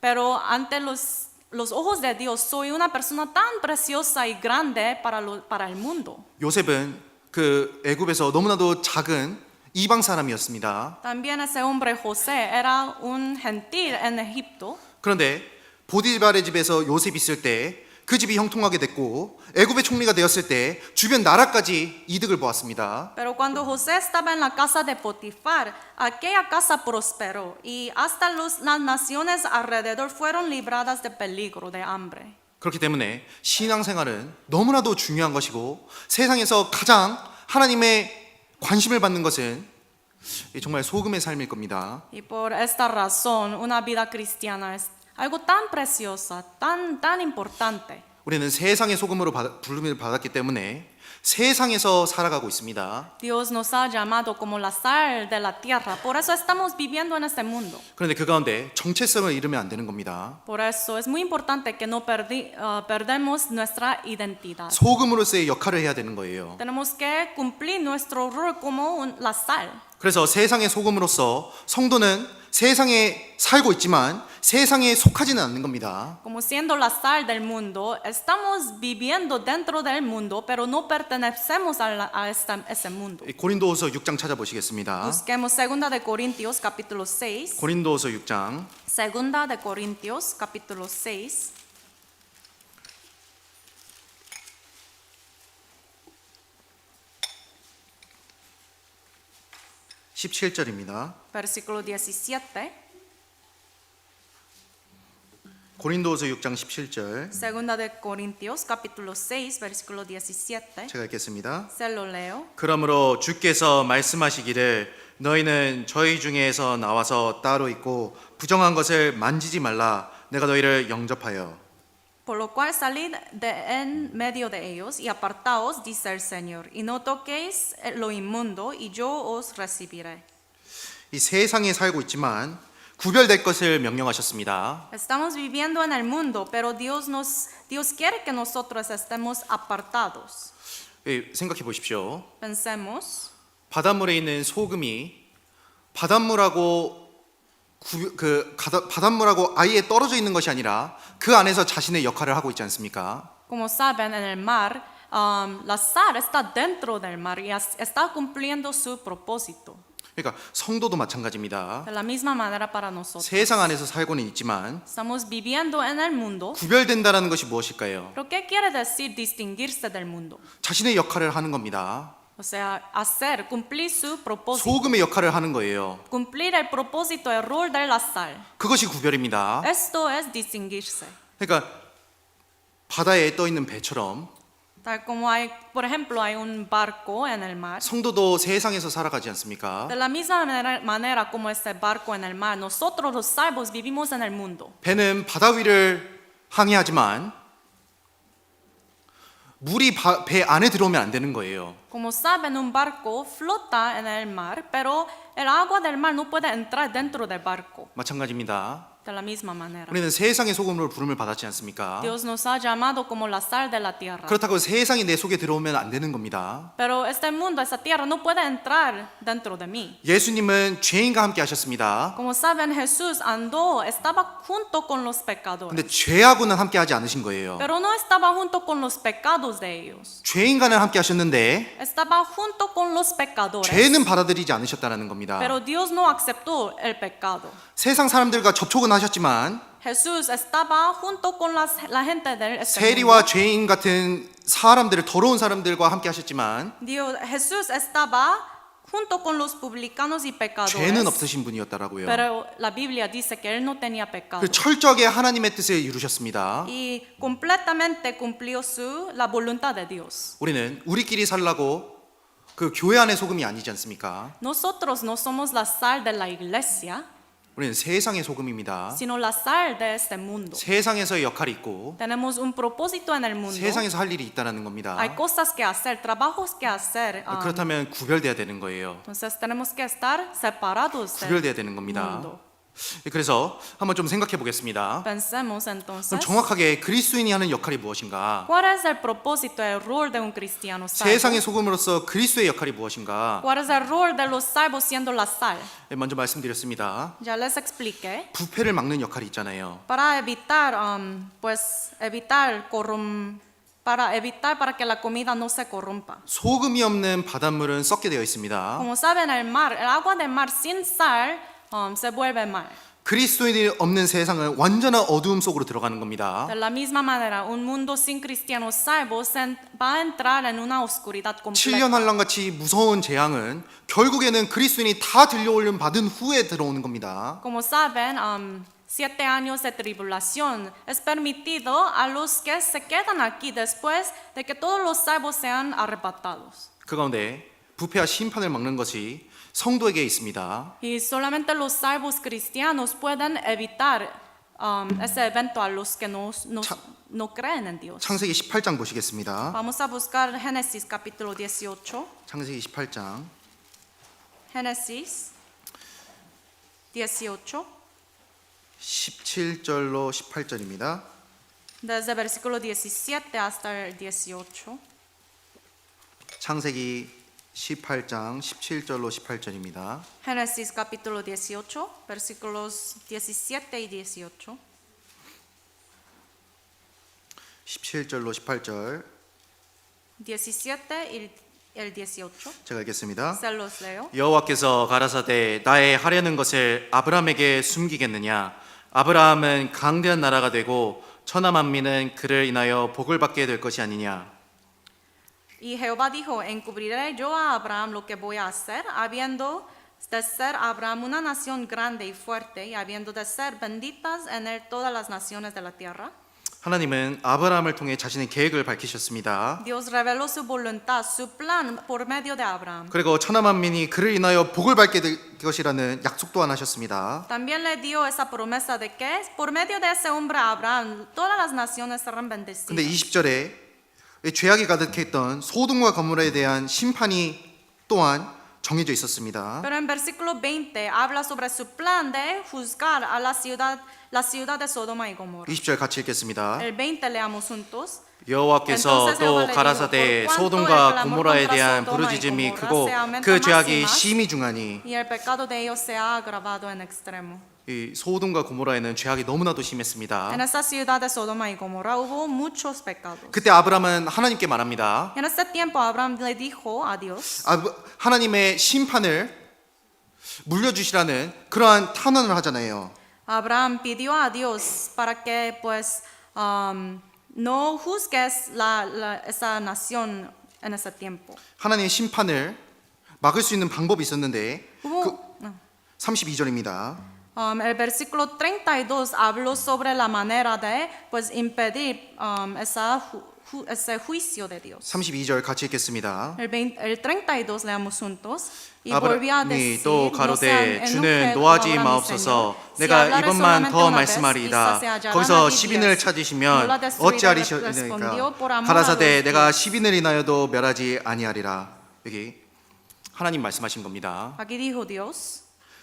Speaker 2: pero ante los ojos de Dios soy una persona tan preciosa y grande para el mundo.
Speaker 3: 요셉은 그 애굽에서 너무나도 작은 이방 사람이었습니다.
Speaker 2: También ese hombre José era un gentil en Egipto.
Speaker 3: 그런데 보디발의 집에서 요셉이 있을 때 그 집이 형통하게 됐고 애굽의 총리가 되었을 때 주변 나라까지 이득을 보았습니다.
Speaker 2: Pero cuando José estaba en la casa de Potifar, aquella casa prosperó y hasta las naciones alrededor fueron libradas de peligro, de hambre.
Speaker 3: 그렇기 때문에 신앙생활은 너무나도 중요한 것이고 세상에서 가장 하나님의 관심을 받는 것은 정말 소금의 삶일 겁니다.
Speaker 2: Y por esta razón, una vida cristiana es algo tan preciosa, tan importante.
Speaker 3: 우리는 세상의 소금으로 부름을 받았기 때문에 세상에서 살아가고 있습니다.
Speaker 2: Dios nos ha llamado como la sal de la tierra, por eso estamos viviendo en este mundo.
Speaker 3: 그런데 그 가운데 정체성을 잃으면 안 되는 겁니다.
Speaker 2: Por eso es muy importante que no perdemos nuestra identidad.
Speaker 3: 소금으로서의 역할을 해야 되는 거예요.
Speaker 2: Tenemos que cumplir nuestro rol como la sal.
Speaker 3: 그래서 세상의 소금으로서 성도는 세상에 살고 있지만 세상에 속하지는 않는 겁니다.
Speaker 2: Como siendo la sal del mundo, estamos viviendo dentro del mundo, pero no pertenecemos a ese mundo.
Speaker 3: 고린도후서 6장 찾아보시겠습니다.
Speaker 2: Busquemos 2 de Corintios capítulo 6.
Speaker 3: 고린도후서 6장
Speaker 2: 2 de Corintios capítulo 6.
Speaker 3: 17절입니다.
Speaker 2: Versículo 17.
Speaker 3: 고린도후서 6장 17절
Speaker 2: 2 de Corintios capítulo 6 versículo 17.
Speaker 3: 제가 읽겠습니다.
Speaker 2: Se lo leo.
Speaker 1: 그러므로 주께서 말씀하시기를 너희는 저희 중에서 나와서 따로 있고 부정한 것을 만지지 말라. 내가 너희를 영접하여.
Speaker 2: Por lo cual salid de en medio de ellos y apartaos, dice el Señor, y no toquéis lo inmundo, y yo os recibiré.
Speaker 3: 이 세상에 살고 있지만 구별될 것을 명령하셨습니다.
Speaker 2: Estamos viviendo en el mundo, pero Dios quiere que nosotros estemos apartados.
Speaker 3: 생각해 보십시오.
Speaker 2: Pensemos,
Speaker 3: 바닷물에 있는 소금이 바닷물하고 바닷물하고 아예 떨어져 있는 것이 아니라 그 안에서 자신의 역할을 하고 있지 않습니까?
Speaker 2: Como saben, en el mar, la sal está dentro del mar y está cumpliendo su propósito.
Speaker 3: 그러니까 성도도 마찬가지입니다.
Speaker 2: De la misma manera para nosotros.
Speaker 3: 세상 안에서 살고는 있지만
Speaker 2: Estamos viviendo en el mundo.
Speaker 3: 구별된다라는 것이 무엇일까요?
Speaker 2: ¿Pero qué quiere decir distinguirse del mundo?
Speaker 3: 자신의 역할을 하는 겁니다.
Speaker 2: O sea, hacer, cumplir su propósito.
Speaker 3: 소금의 역할을 하는 거예요.
Speaker 2: Cumplir el propósito, el rol de la sal.
Speaker 3: 그것이 구별입니다.
Speaker 2: Esto es distinguirse.
Speaker 3: 그러니까 바다에 떠 있는 배처럼
Speaker 2: Tal como hay, por ejemplo, hay un barco en el mar.
Speaker 3: 성도도 세상에서 살아가지 않습니까?
Speaker 2: De la misma manera como ese barco en el mar, nosotros los salvos vivimos en el mundo.
Speaker 3: 배는 바다 위를 항해하지만 물이 배 안에 들어오면 안 되는 거예요.
Speaker 2: Como saben, un barco flota en el mar, pero el agua del mar no puede entrar dentro del barco.
Speaker 3: 마찬가지입니다.
Speaker 2: De la misma manera.
Speaker 3: 우리는 세상의 소금으로 부름을 받았지 않습니까?
Speaker 2: Dios nos ha llamado como la sal de la tierra.
Speaker 3: 그렇다고 세상이 내 속에 들어오면 안 되는 겁니다.
Speaker 2: Pero este mundo, esta tierra, no puede entrar dentro de mí.
Speaker 3: 예수님은 죄인과 함께 하셨습니다.
Speaker 2: Como saben, Jesús andó, estaba junto con los pecadores.
Speaker 3: 근데 죄하고는 함께 하지 않으신 거예요.
Speaker 2: Pero no estaba junto con los pecados de ellos.
Speaker 3: 죄인과는 함께 하셨는데
Speaker 2: Estaba junto con los pecadores.
Speaker 3: 죄는 받아들이지 않으셨다는 겁니다.
Speaker 2: Pero Dios no aceptó el pecado.
Speaker 3: 세상 사람들과 접촉은 하셨지만
Speaker 2: Jesús estaba junto con la gente de este
Speaker 3: 세리와
Speaker 2: mundo.
Speaker 3: 죄인 같은 사람들을 더러운 사람들과 함께 하셨지만
Speaker 2: Jesús estaba junto con los publicanos y pecadores.
Speaker 3: 죄는 없으신 분이었다라고요.
Speaker 2: Pero la Biblia dice que él no tenía pecado.
Speaker 3: 그 철저하게 하나님의 뜻을 이루셨습니다.
Speaker 2: Y completamente cumplió la voluntad de Dios.
Speaker 3: 우리는 우리끼리 살라고 그 교회 안의 소금이 아니지 않습니까?
Speaker 2: Nosotros no somos la sal de la iglesia,
Speaker 3: 우리는 세상의 소금입니다.
Speaker 2: sino la sal de este mundo.
Speaker 3: 세상에서의 역할이 있고
Speaker 2: Tenemos un propósito en el mundo.
Speaker 3: 세상에서 할 일이 있다는 겁니다.
Speaker 2: Hay cosas que hacer, trabajos que hacer.
Speaker 3: 그렇다면 구별돼야 되는 거예요.
Speaker 2: Entonces tenemos que estar separados del
Speaker 3: 구별돼야 되는 겁니다.
Speaker 2: mundo.
Speaker 3: 그래서 한번 좀 생각해 보겠습니다.
Speaker 2: Pensemos
Speaker 3: 그럼
Speaker 2: entonces,
Speaker 3: 정확하게 그리스도인이 하는 역할이 무엇인가?
Speaker 2: ¿cuál es el propósito, el rol de un cristiano salvo?
Speaker 3: 세상의 소금으로서 그리스도의 역할이 무엇인가?
Speaker 2: ¿Cuál es el rol de los salvos siendo la sal?
Speaker 3: 먼저 말씀드렸습니다.
Speaker 2: Ya les expliqué.
Speaker 3: 부패를 막는 역할이 있잖아요.
Speaker 2: Para evitar, para que la comida no se corrompa.
Speaker 3: 소금이 없는 바닷물은 썩게 되어 있습니다.
Speaker 2: Como saben, el agua del mar sin sal se vuelve mal.
Speaker 3: 그리스도인이 없는 세상은 완전한 어두움 속으로 들어가는 겁니다.
Speaker 2: De la misma manera, un mundo sin cristianos salvos va a entrar en una oscuridad
Speaker 3: 7년
Speaker 2: completa.
Speaker 3: 환란같이 무서운 재앙은 결국에는 그리스도인이 다 들려올림 받은 후에 들어오는 겁니다.
Speaker 2: Como saben, 7 años de tribulación es permitido a los que se quedan aquí después de que todos los salvos sean arrebatados.
Speaker 3: 그 가운데 부패와 심판을 막는 것이 성도에게 있습니다.
Speaker 2: Y solamente los salvos cristianos pueden evitar ese evento a los que no creen en Dios.
Speaker 3: 창세기 18장 보시겠습니다.
Speaker 2: Vamos a buscar Génesis capítulo 18.
Speaker 3: 창세기 18장
Speaker 2: Génesis 18.
Speaker 3: 17절로 18절입니다.
Speaker 2: Desde versículo 17 hasta el 18.
Speaker 3: 창세기 18장 17절로 18절입니다.
Speaker 2: Génesis capítulo 18, versículos 17 y 18.
Speaker 3: 17절로 18절
Speaker 2: 17 y el 18.
Speaker 3: 제가 읽겠습니다.
Speaker 2: Se los leo.
Speaker 1: 여호와께서 가라사대 나의 하려는 것을 아브라함에게 숨기겠느냐? 아브라함은 강대한 나라가 되고 천하 만민은 그를 인하여 복을 받게 될 것이 아니냐?
Speaker 2: Y Jehová dijo, encubriré yo a Abraham lo que voy a hacer, habiendo de ser Abraham una nación grande y fuerte, y habiendo de ser benditas en él todas las naciones de la tierra.
Speaker 3: 하나님은 아브라함을 통해 자신의 계획을 밝히셨습니다.
Speaker 2: Dios reveló su voluntad, su plan por medio de Abraham.
Speaker 3: 그리고 천하 만민이 그를 인하여 복을 받게 될 것이라는 약속 또한 하셨습니다.
Speaker 2: También le dio esa promesa de que por medio de ese hombre Abraham todas las naciones serán
Speaker 3: 근데
Speaker 2: bendecidas.
Speaker 3: 20절에 죄악이 가득했던 소돔과 고모라에 대한 심판이 또한 정해져 있었습니다.
Speaker 2: Pero en versículo 20 habla sobre su plan de juzgar a la ciudad de Sodoma y Gomorra.
Speaker 3: 20절 같이 읽겠습니다.
Speaker 2: El 20 leamos juntos.
Speaker 1: 여호와께서
Speaker 2: Entonces Jehová
Speaker 1: 또
Speaker 2: le
Speaker 1: 가라사대
Speaker 2: dijo, "Por cuanto el
Speaker 1: 소돔과
Speaker 2: clamor
Speaker 1: 고모라에
Speaker 2: contra
Speaker 1: 대한
Speaker 2: Sodoma y
Speaker 1: 부르짖음이
Speaker 2: Gomorra
Speaker 1: 크고
Speaker 2: se aumenta
Speaker 1: 그
Speaker 2: más y
Speaker 3: 죄악이
Speaker 2: más,
Speaker 3: 심히 중하니
Speaker 2: y el pecado de ellos se ha agravado en extremo.
Speaker 3: 이 소돔과 고모라에는 죄악이 너무나도
Speaker 2: En
Speaker 3: 심했습니다.
Speaker 2: esa ciudad de Sodoma y Gomorra hubo muchos pecados.
Speaker 3: 그때 아브라함은 하나님께 말합니다.
Speaker 2: En ese tiempo Abraham le dijo a Dios,
Speaker 3: 하나님의 심판을 물려주시라는 그러한 탄원을 하잖아요.
Speaker 2: Abraham pidió a Dios para que pues no juzgues esa nación en ese tiempo.
Speaker 3: 하나님의 심판을 막을 수 있는 방법이 있었는데
Speaker 2: Hubo,
Speaker 3: 32절입니다.
Speaker 2: el versículo 32 habló sobre la manera de pues impedir ese juicio de Dios.
Speaker 3: 32절 같이 읽겠습니다.
Speaker 2: El 32 leamos juntos. Y volvió a
Speaker 3: 아브라함이
Speaker 2: decir,
Speaker 3: 또
Speaker 2: no
Speaker 3: 가로되
Speaker 2: sean
Speaker 3: 주는
Speaker 2: enoje
Speaker 3: 노하지
Speaker 2: ahora mi
Speaker 3: 마옵소서
Speaker 2: Señor. Si
Speaker 3: 내가
Speaker 2: hablares
Speaker 3: 이번만
Speaker 2: solamente
Speaker 3: 더
Speaker 2: una vez,
Speaker 3: 말씀하리이다.
Speaker 2: quizás se hallarán
Speaker 3: 거기서
Speaker 2: allí
Speaker 3: 10인을
Speaker 2: 10. No
Speaker 3: 찾으시면
Speaker 2: la
Speaker 3: 어찌하리시니까
Speaker 2: respondió por amor a
Speaker 3: 가라사대
Speaker 2: los
Speaker 3: 내가 10인을 인하여도 멸하지 아니하리라. 여기 하나님 말씀하신 겁니다.
Speaker 2: Aquí dijo Dios,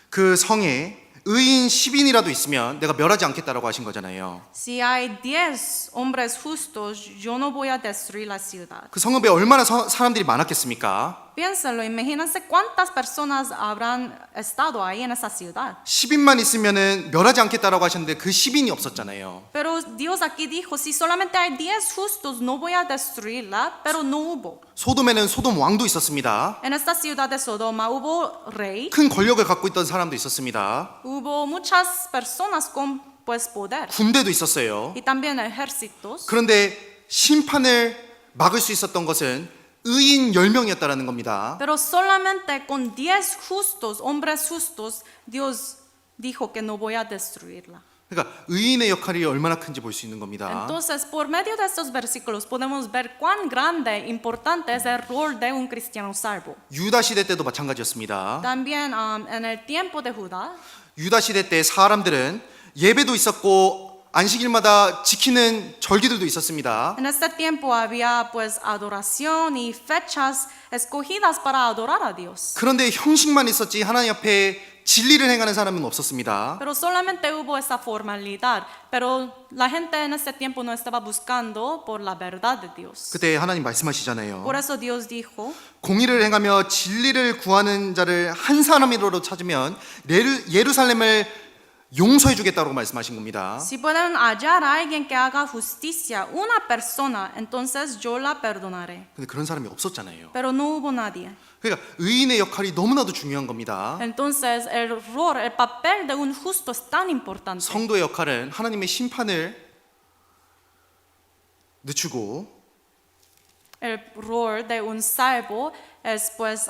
Speaker 3: 그 성에 의인 10인이라도 있으면 내가 멸하지 않겠다라고 하신 거잖아요.
Speaker 2: si hay 10 hombres justos, yo no voy a destruir la ciudad.
Speaker 3: 그 성읍에 얼마나 사람들이 많았겠습니까?
Speaker 2: Piénsenlo, imagínense cuántas personas habrán estado ahí en esa ciudad.
Speaker 3: 10인만 있으면은 멸하지 않겠다라고 하셨는데 그 10인이 없었잖아요.
Speaker 2: Pero Dios aquí dijo, si solamente hay 10 justos, no voy a destruirla, pero no hubo.
Speaker 3: 소돔에는 소돔 왕도 있었습니다.
Speaker 2: En esta ciudad de Sodoma hubo rey,
Speaker 3: 큰 권력을 갖고 있던 사람도 있었습니다.
Speaker 2: hubo muchas personas con pues poder
Speaker 3: 군대도 있었어요.
Speaker 2: y también ejércitos.
Speaker 3: 그런데 심판을 막을 수 있었던 것은 의인 10명이었다라는 겁니다.
Speaker 2: Pero solamente con 10 justos, hombres justos, Dios dijo que no voy a destruirla.
Speaker 3: 그러니까 의인의 역할이 얼마나 큰지 볼 수 있는 겁니다.
Speaker 2: Entonces, por medio de estos versículos podemos ver cuán grande, importante es el rol de un cristiano salvo.
Speaker 3: 유다 시대 때도 마찬가지였습니다.
Speaker 2: También en el tiempo de Judá,
Speaker 3: 유다 시대 때 사람들은 예배도 있었고 안식일마다 지키는 절기들도 있었습니다.
Speaker 2: en este tiempo había pues adoración y fechas escogidas para adorar a Dios.
Speaker 3: 그런데 형식만 있었지 하나님 앞에 진리를 행하는 사람은 없었습니다.
Speaker 2: Pero solamente hubo esa formalidad, pero la gente en ese tiempo no estaba buscando por la verdad de Dios.
Speaker 3: 그때 하나님 말씀하시잖아요.
Speaker 2: Por eso Dios dijo,
Speaker 3: 공의를 행하며 진리를 구하는 자를 한 사람이라도 찾으면 예루살렘을 용서해 주겠다고 말씀하신 겁니다.
Speaker 2: si pueden hallar a alguien que haga justicia, una persona, entonces yo la perdonaré.
Speaker 3: 근데 그런 사람이 없었잖아요.
Speaker 2: Pero no hubo nadie.
Speaker 3: 그러니까 의인의 역할이 너무나도 중요한 겁니다.
Speaker 2: Entonces el rol, el papel de un justo es tan importante.
Speaker 3: 성도의 역할은 하나님의 심판을 늦추고
Speaker 2: El rol de un salvo es pues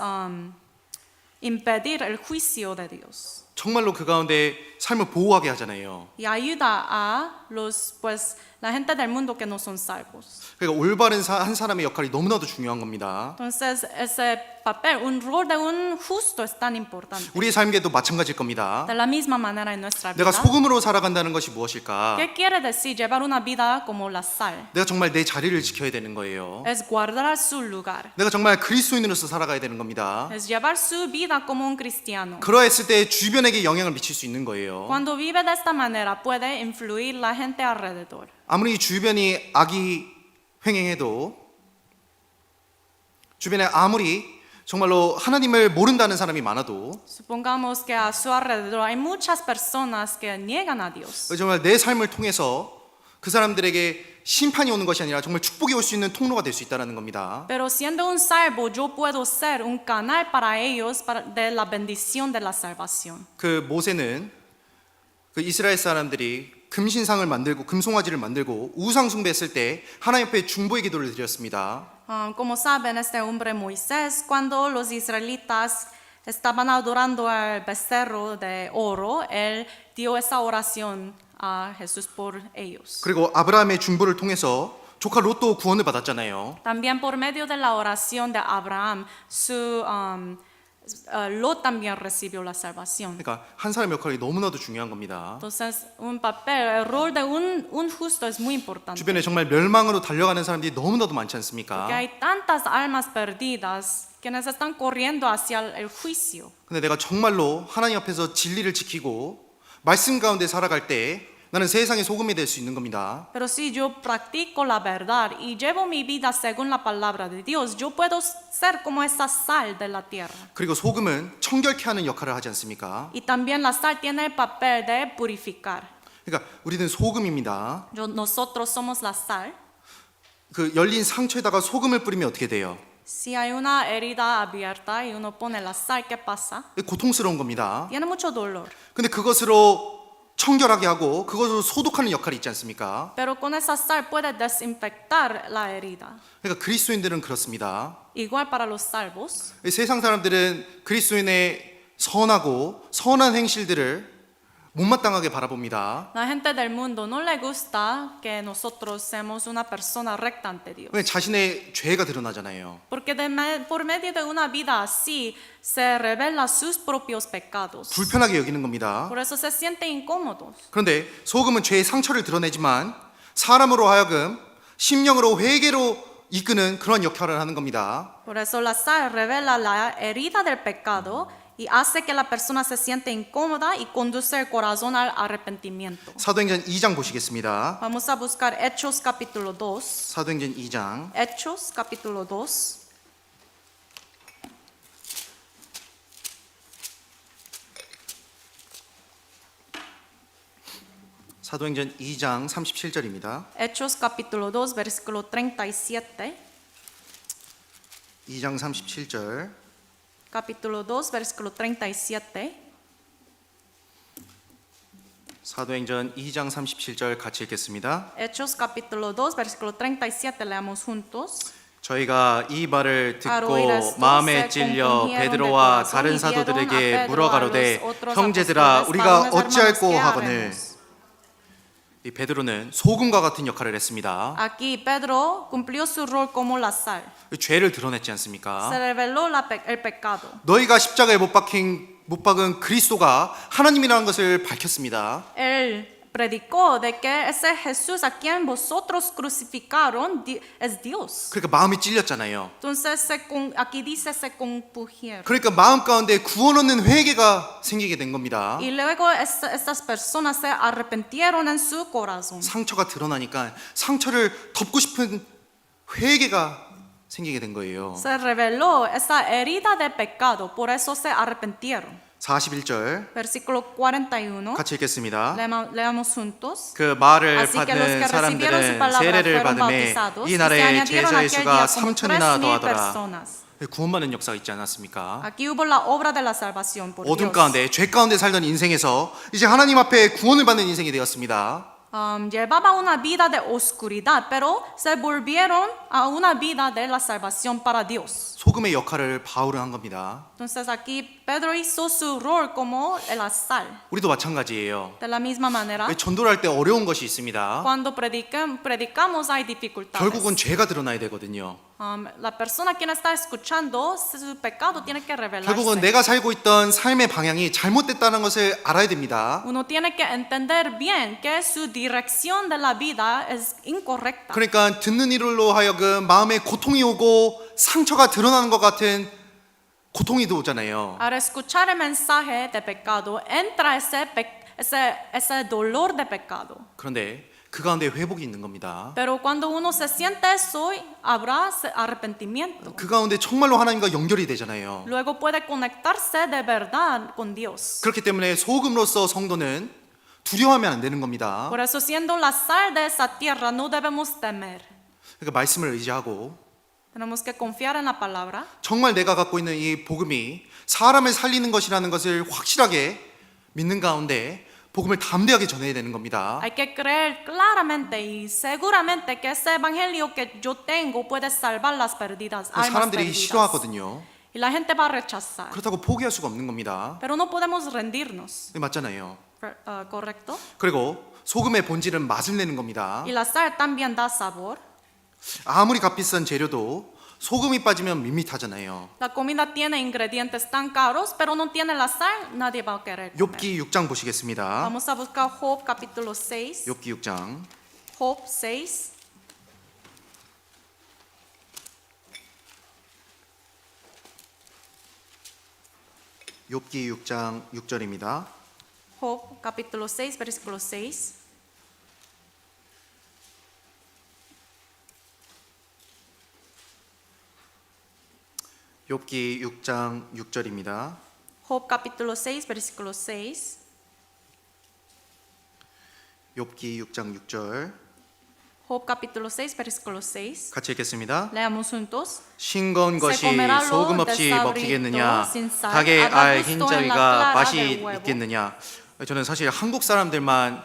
Speaker 2: impedir el juicio de Dios
Speaker 3: 정말로 그 가운데 삶을 보호하게 하잖아요.
Speaker 2: y ayuda a la gente del mundo que no son salvos.
Speaker 3: 그러니까 올바른 한 사람의 역할이 너무나도 중요한 겁니다.
Speaker 2: Entonces ese papel, un rol de un justo es tan importante.
Speaker 3: 우리의 삶에도 마찬가지일 겁니다.
Speaker 2: De la misma manera en nuestra
Speaker 3: 내가
Speaker 2: vida.
Speaker 3: 소금으로 살아간다는 것이 무엇일까?
Speaker 2: ¿Qué quiere decir llevar una vida como la sal?
Speaker 3: 내가 정말 내 자리를 지켜야 되는 거예요.
Speaker 2: Es guardar su lugar.
Speaker 3: 내가 정말 그리스도인으로서 살아가야 되는 겁니다.
Speaker 2: Es llevar su vida como un cristiano.
Speaker 3: 그러했을 때 주변에게 영향을 미칠 수 있는 거예요.
Speaker 2: Cuando vive de esta manera puede influir la gente alrededor.
Speaker 3: 아무리 주변이 악이 횡행해도 주변에 아무리 정말로 하나님을 모른다는 사람이 많아도
Speaker 2: Supongamos que a su alrededor hay muchas personas que niegan a Dios.
Speaker 3: 정말 내 삶을 통해서 그 사람들에게 심판이 오는 것이 아니라 정말 축복이 올 수 있는 통로가 될 수 있다는 겁니다.
Speaker 2: Pero siendo un salvo, yo puedo ser un canal para ellos de la bendición de la salvación.
Speaker 3: 그 모세는 그 이스라엘 사람들이 금신상을 만들고 금송아지를 만들고 우상 숭배했을 때 하나님 앞에 중보의 기도를 드렸습니다.
Speaker 2: Como saben, este hombre Moisés, cuando los israelitas estaban adorando al becerro de oro, él dio esa oración a Jesús por ellos.
Speaker 3: 그리고 아브라함의 중보를 통해서 조카 롯도 구원을 받았잖아요.
Speaker 2: También por medio de la oración de Abraham, Lot también recibió la salvación.
Speaker 3: 그러니까 한 사람의 역할이 너무나도 중요한 겁니다.
Speaker 2: Entonces, un papel, el rol de un justo es muy importante.
Speaker 3: 주변에 정말 멸망으로 달려가는 사람들이 너무나도 많지 않습니까?
Speaker 2: Porque hay tantas almas perdidas quienes están corriendo hacia el juicio.
Speaker 3: 근데 내가 정말로 하나님 앞에서 진리를 지키고 말씀 가운데 살아갈 때 나는 세상의 소금이 될 수 있는 겁니다.
Speaker 2: Pero si yo practico la verdad y llevo mi vida según la palabra de Dios, yo puedo ser como esa sal de la tierra.
Speaker 3: 그리고 소금은 청결케 하는 역할을 하지 않습니까?
Speaker 2: Y también la sal tiene el papel de purificar.
Speaker 3: 그러니까 우리는 소금입니다.
Speaker 2: Nosotros somos la sal.
Speaker 3: 그 열린 상처에다가 소금을 뿌리면 어떻게 돼요?
Speaker 2: Si hay una herida abierta y uno pone la sal, ¿qué pasa?
Speaker 3: 고통스러운 겁니다.
Speaker 2: Tiene mucho dolor.
Speaker 3: 근데 그것으로 청결하게 하고 그것으로 소독하는 역할이 있지 않습니까?
Speaker 2: Pero con esa sal puede desinfectar la herida.
Speaker 3: 그러니까 그리스도인들은 그렇습니다.
Speaker 2: Igual para los salvos.
Speaker 3: 세상 사람들은 그리스도인의 선한 행실들을 못마땅하게 바라봅니다.
Speaker 2: La gente del mundo no le gusta que nosotros seamos una persona recta ante Dios.
Speaker 3: 왜 자신의 죄가 드러나잖아요.
Speaker 2: Porque por medio de una vida así se revela sus propios pecados.
Speaker 3: 불편하게 여기는 겁니다.
Speaker 2: Por eso se sienten incómodos.
Speaker 3: 그런데 소금은 죄의 상처를 드러내지만 사람으로 하여금 심령으로 회개로 이끄는 그런 역할을 하는 겁니다.
Speaker 2: Por eso la sal revela la herida del pecado y hace que la persona se siente incómoda y conduce el corazón al arrepentimiento.
Speaker 3: 사도행전 2장 보시겠습니다.
Speaker 2: Vamos a buscar Hechos capítulo 2.
Speaker 3: 사도행전 2장
Speaker 2: Hechos capítulo 2.
Speaker 3: 사도행전 2장 37절입니다.
Speaker 2: Hechos capítulo 2, versículo 37.
Speaker 3: 2장 37절.
Speaker 2: Capítulo 2, versículo 37.
Speaker 3: 사도행전 2장 37절 같이 읽겠습니다.
Speaker 2: Hechos capítulo 2, versículo 37. Leamos juntos.
Speaker 3: 저희가 이 말을
Speaker 2: Al oír
Speaker 3: 듣고
Speaker 2: esto,
Speaker 3: 마음에
Speaker 2: se
Speaker 3: 찔려
Speaker 2: compungieron de
Speaker 3: 베드로와
Speaker 2: corazón
Speaker 3: 다른
Speaker 2: y dieron a
Speaker 3: 사도들에게
Speaker 2: Pedro,
Speaker 3: 물어
Speaker 2: a
Speaker 3: 가로되
Speaker 2: los otros
Speaker 3: 형제들아
Speaker 2: apóstoles,
Speaker 3: 우리가
Speaker 2: varones
Speaker 3: 어찌할꼬
Speaker 2: hermanos, ¿qué
Speaker 3: 하거늘
Speaker 2: haremos?
Speaker 3: 이 베드로는 소금과 같은 역할을 했습니다.
Speaker 2: Aquí Pedro cumplió su rol como la sal.
Speaker 3: 죄를 드러냈지
Speaker 2: Se
Speaker 3: 않습니까?
Speaker 2: reveló el pecado.
Speaker 3: 너희가 십자가에 못 박은 그리스도가 하나님이라는 것을 밝혔습니다.
Speaker 2: Él predicó de que ese Jesús a quien vosotros crucificaron es Dios.
Speaker 3: 그러니까 마음이 찔렸잖아요.
Speaker 2: Entonces aquí dice se compungieron.
Speaker 3: 그러니까 마음 가운데 구원 얻는 회개가 생기게 된 겁니다.
Speaker 2: Y luego estas personas se arrepintieron en su corazón.
Speaker 3: 상처가 드러나니까 상처를 덮고 싶은 회개가 생기게 된 거예요.
Speaker 2: Se reveló esa herida de pecado, por eso se arrepintieron.
Speaker 3: 41절
Speaker 2: Versículo 41.
Speaker 3: 같이 읽겠습니다.
Speaker 2: Leamos juntos.
Speaker 3: 그 말을
Speaker 2: Así que los
Speaker 3: 받는
Speaker 2: que recibieron su
Speaker 3: 사람들은
Speaker 2: palabra
Speaker 3: 세례를
Speaker 2: fueron
Speaker 3: 받음에
Speaker 2: bautizados
Speaker 3: 이
Speaker 2: y se
Speaker 3: 나라의
Speaker 2: añadieron
Speaker 3: 제자의
Speaker 2: aquel
Speaker 3: 수가
Speaker 2: día como
Speaker 3: 3천이나
Speaker 2: 3,000
Speaker 3: 더하더라.
Speaker 2: personas.
Speaker 3: 구원받는 역사가 있지 않았습니까?
Speaker 2: Aquí hubo la obra de la salvación por
Speaker 3: 어둠
Speaker 2: Dios.
Speaker 3: 가운데 죄 가운데 살던 인생에서 이제 하나님 앞에 구원을 받는 인생이 되었습니다.
Speaker 2: Llevaba una vida de oscuridad, pero se volvieron a una vida de la salvación para Dios.
Speaker 3: 소금의 역할을 바울은 한 겁니다.
Speaker 2: Entonces aquí Pedro hizo su rol como la sal.
Speaker 3: 우리도 마찬가지예요.
Speaker 2: De la misma manera,
Speaker 3: 전도를 할 때 어려운 것이 있습니다.
Speaker 2: cuando predicamos hay dificultades.
Speaker 3: 결국은 죄가 드러나야 되거든요.
Speaker 2: La persona quien está escuchando, su pecado tiene que revelarse.
Speaker 3: 결국은 내가 살고 있던 삶의 방향이 잘못됐다는 것을 알아야 됩니다.
Speaker 2: Uno tiene que entender bien que su dirección de la vida es incorrecta.
Speaker 3: 그러니까 듣는 이들로 하여금 마음에 고통이 오고 상처가 드러나는 것 같은 고통이 오잖아요.
Speaker 2: Al escuchar el mensaje de pecado, entra ese dolor de pecado.
Speaker 3: 그런데 그 가운데 회복이 있는 겁니다.
Speaker 2: Pero cuando uno se siente eso, habrá arrepentimiento.
Speaker 3: 그 가운데 정말로 하나님과 연결이 되잖아요.
Speaker 2: Luego puede conectarse de verdad con Dios.
Speaker 3: 그렇기 때문에 소금으로서 성도는 두려워하면 안 되는 겁니다.
Speaker 2: Por eso, siendo la sal de esa tierra, no debemos temer.
Speaker 3: 그러니까 말씀을 의지하고
Speaker 2: Tenemos que confiar en la palabra.
Speaker 3: 정말 내가 갖고 있는 이 복음이 사람을 살리는 것이라는 것을 확실하게 믿는 가운데 복음을 담대하게 전해야 되는 겁니다.
Speaker 2: Hay que creer claramente y seguramente que ese evangelio que yo tengo puede salvar las perdidas, almas
Speaker 3: 사람들이
Speaker 2: perdidas.
Speaker 3: 싫어하거든요.
Speaker 2: Y la gente va a rechazar.
Speaker 3: 그렇다고 포기할 수가 없는 겁니다.
Speaker 2: Pero no podemos rendirnos.
Speaker 3: 네, 맞잖아요.
Speaker 2: ¿Correcto?
Speaker 3: 그리고 소금의 본질은 맛을 내는 겁니다.
Speaker 2: Y la sal también da sabor.
Speaker 3: 아무리 값비싼 재료도 소금이 빠지면 밋밋하잖아요.
Speaker 2: La comida tiene ingredientes tan caros, pero no tiene la sal, nadie va a querer comer.
Speaker 3: 욥기 6장 보시겠습니다.
Speaker 2: Vamos a buscar Job capítulo 6.
Speaker 3: 욥기 6장
Speaker 2: Job 6.
Speaker 3: 욥기 6장 6절입니다.
Speaker 2: Job capítulo 6, versículo 6.
Speaker 3: 욥기 6장 6절입니다.
Speaker 2: Job capítulo 6, versículo 6.
Speaker 3: 욥기 6장 6절
Speaker 2: Job capítulo 6, versículo 6.
Speaker 3: 같이 읽겠습니다.
Speaker 2: Leamos juntos.
Speaker 3: 싱거운 것이
Speaker 2: Se comerá lo
Speaker 3: 소금 없이
Speaker 2: desabrido
Speaker 3: 먹히겠느냐?
Speaker 2: sin sal.
Speaker 3: 닭의
Speaker 2: Habrá
Speaker 3: 알
Speaker 2: gusto en la
Speaker 3: 흰자위가
Speaker 2: clara
Speaker 3: 맛이
Speaker 2: del huevo.
Speaker 3: 있겠느냐? 저는 사실 한국 사람들만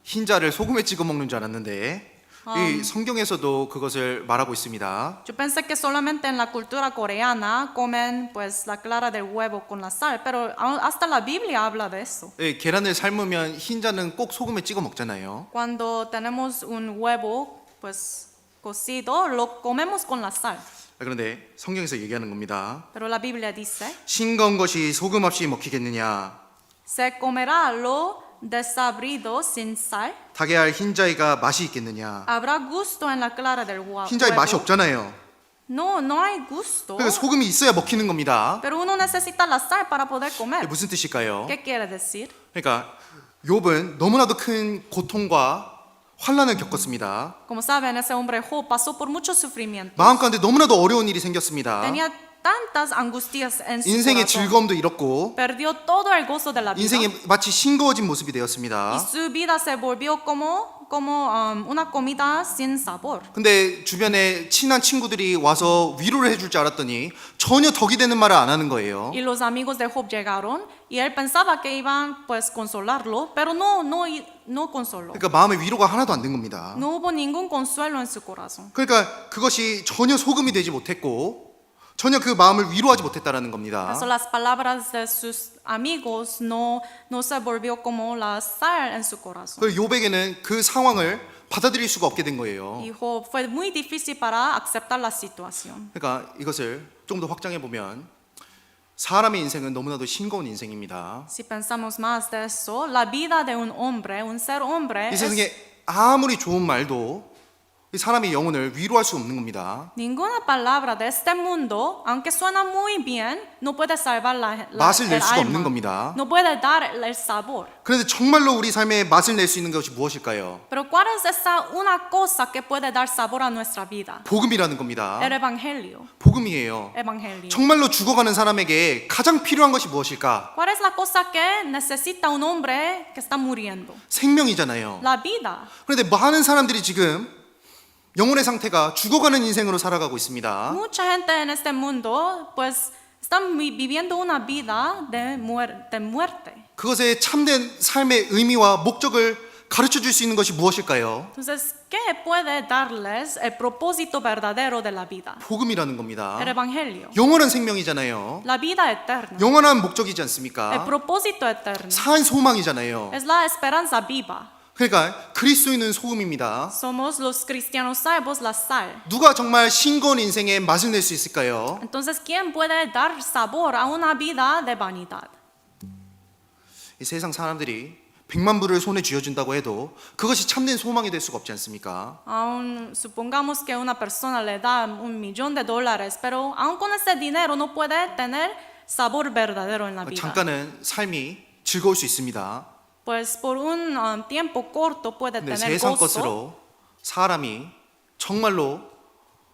Speaker 3: 흰자를 소금에 찍어 먹는 줄 알았는데 이 성경에서도 그것을 말하고 있습니다.
Speaker 2: Yo pensé que solamente en la cultura coreana comen pues la clara del huevo con la sal, pero hasta la Biblia habla de eso.
Speaker 3: 계란을 삶으면 흰자는 꼭 소금에 찍어 먹잖아요.
Speaker 2: Cuando tenemos un huevo pues cocido, lo comemos con la sal.
Speaker 3: 그런데 성경에서 얘기하는 겁니다.
Speaker 2: Pero la Biblia dice,
Speaker 3: 싱거운 것이 소금 없이 먹히겠느냐?
Speaker 2: se comerá lo desabrido sin sal.
Speaker 3: 닭의 알 흰자위가 맛이 있겠느냐?
Speaker 2: Habrá gusto en la clara del
Speaker 3: 흰자위
Speaker 2: huevo.
Speaker 3: 맛이 없잖아요.
Speaker 2: No, no hay gusto.
Speaker 3: 그러니까 소금이 있어야 먹히는 겁니다.
Speaker 2: Pero uno necesita la sal para poder comer.
Speaker 3: 무슨 뜻일까요?
Speaker 2: ¿Qué quiere decir?
Speaker 3: 그러니까 욥은 너무나도 큰 고통과 환난을 겪었습니다.
Speaker 2: Como saben, ese hombre Job pasó por mucho sufrimiento.
Speaker 3: 마음 가운데 너무나도 어려운 일이 생겼습니다.
Speaker 2: Tenía tantas angustias en su
Speaker 3: 인생의
Speaker 2: corazón.
Speaker 3: 즐거움도 잃었고
Speaker 2: Perdió todo el gozo de la vida.
Speaker 3: 인생이 마치 싱거워진 모습이
Speaker 2: Y
Speaker 3: 되었습니다.
Speaker 2: su vida se volvió como una comida sin sabor.
Speaker 3: 근데 주변에 친한 친구들이 와서 위로를 해줄 줄 알았더니 전혀 덕이 되는 말을 안 하는 거예요.
Speaker 2: Y los amigos de Job llegaron y él pensaba que iban pues consolarlo, pero no consoló.
Speaker 3: 그러니까 마음에 위로가 하나도 안 된 겁니다.
Speaker 2: No hubo ningún consuelo en su corazón.
Speaker 3: 그러니까 그것이 전혀 소금이 되지 못했고 전혀 그 마음을 위로하지 못했다라는 겁니다.
Speaker 2: Por eso las palabras de sus amigos no se volvió como la sal en su corazón.
Speaker 3: 그 욥에게는 그 상황을 받아들일 수가 없게 된 거예요.
Speaker 2: Y Job fue muy difícil para aceptar la situación.
Speaker 3: 그러니까 이것을 좀 더 확장해 보면 사람의 인생은 너무나도 싱거운 인생입니다.
Speaker 2: Si pensamos más de eso, la vida de un hombre, un ser hombre,
Speaker 3: 이 세상에 아무리 좋은 말도 이 사람의 영혼을 위로할 수 없는 겁니다.
Speaker 2: ninguna palabra de este mundo, aunque suena muy bien, no puede salvar
Speaker 3: 맛을 낼
Speaker 2: el
Speaker 3: 수가 없는
Speaker 2: alma.
Speaker 3: 겁니다.
Speaker 2: No puede dar el sabor.
Speaker 3: 그런데 정말로 우리 삶에 맛을 낼 수 있는 것이 무엇일까요?
Speaker 2: Pero ¿cuál es esa una cosa que puede dar sabor a nuestra vida?
Speaker 3: 복음이라는 겁니다.
Speaker 2: El evangelio.
Speaker 3: 복음이에요.
Speaker 2: Evangelio.
Speaker 3: 정말로 죽어가는 사람에게 가장 필요한 것이 무엇일까?
Speaker 2: ¿Cuál es la cosa que necesita un hombre que está muriendo?
Speaker 3: 생명이잖아요.
Speaker 2: La vida.
Speaker 3: 그런데 많은 사람들이 지금 영혼의 상태가 죽어가는 인생으로 살아가고 있습니다.
Speaker 2: Mucha gente en este mundo pues están viviendo una vida de muerte.
Speaker 3: 그것의 참된 삶의 의미와 목적을 가르쳐 줄 수 있는 것이 무엇일까요?
Speaker 2: Entonces, ¿qué puede darles el propósito verdadero de la vida?
Speaker 3: 복음이라는 겁니다.
Speaker 2: El evangelio.
Speaker 3: 영원한 생명이잖아요.
Speaker 2: La vida eterna.
Speaker 3: 영원한 목적이지
Speaker 2: El
Speaker 3: 않습니까?
Speaker 2: propósito eterno.
Speaker 3: 산 소망이잖아요.
Speaker 2: Es la esperanza viva.
Speaker 3: 그러니까 그리스도인은 소금입니다.
Speaker 2: Somos los cristianos salvos la sal.
Speaker 3: 누가 정말 싱거운 인생에 맛을 낼 수 있을까요?
Speaker 2: Entonces, ¿quién puede dar sabor a una vida de vanidad?
Speaker 3: 이 세상 사람들이 100만 불을 손에 쥐어준다고 해도 그것이 참된 소망이 될 수가 없지 않습니까?
Speaker 2: Aún supongamos que una persona le da $1,000,000, pero aún con ese dinero no puede tener sabor verdadero en la vida.
Speaker 3: 잠깐은 삶이 즐거울 수 있습니다.
Speaker 2: Pues por un tiempo corto puede
Speaker 3: 근데
Speaker 2: tener
Speaker 3: 세상
Speaker 2: gozo,
Speaker 3: 것으로 사람이 정말로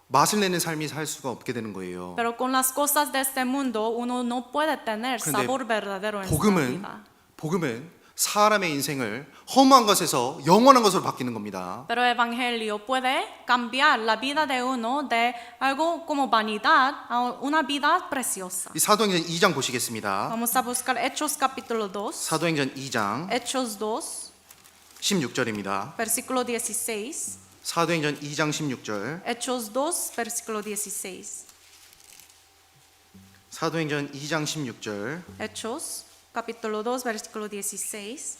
Speaker 3: 맛을 내는 삶이 살 수가 없게 되는 거예요.
Speaker 2: pero con las cosas de este mundo uno no puede tener
Speaker 3: 근데
Speaker 2: sabor verdadero en su vida.
Speaker 3: 복음은 사람의 인생을 허무한 것에서 영원한 것으로 바뀌는 겁니다.
Speaker 2: Pero el evangelio puede cambiar la vida de uno de algo como vanidad a una vida preciosa.
Speaker 3: 이 사도행전 2장 보시겠습니다.
Speaker 2: Vamos a buscar Hechos capítulo 2.
Speaker 3: 사도행전 2장
Speaker 2: Hechos 2,
Speaker 3: 16절입니다.
Speaker 2: versículo 16.
Speaker 3: 사도행전 2장 16절.
Speaker 2: Hechos 2, versículo 16.
Speaker 3: 사도행전 2장 16절.
Speaker 2: Hechos capítulo 2, versículo 16.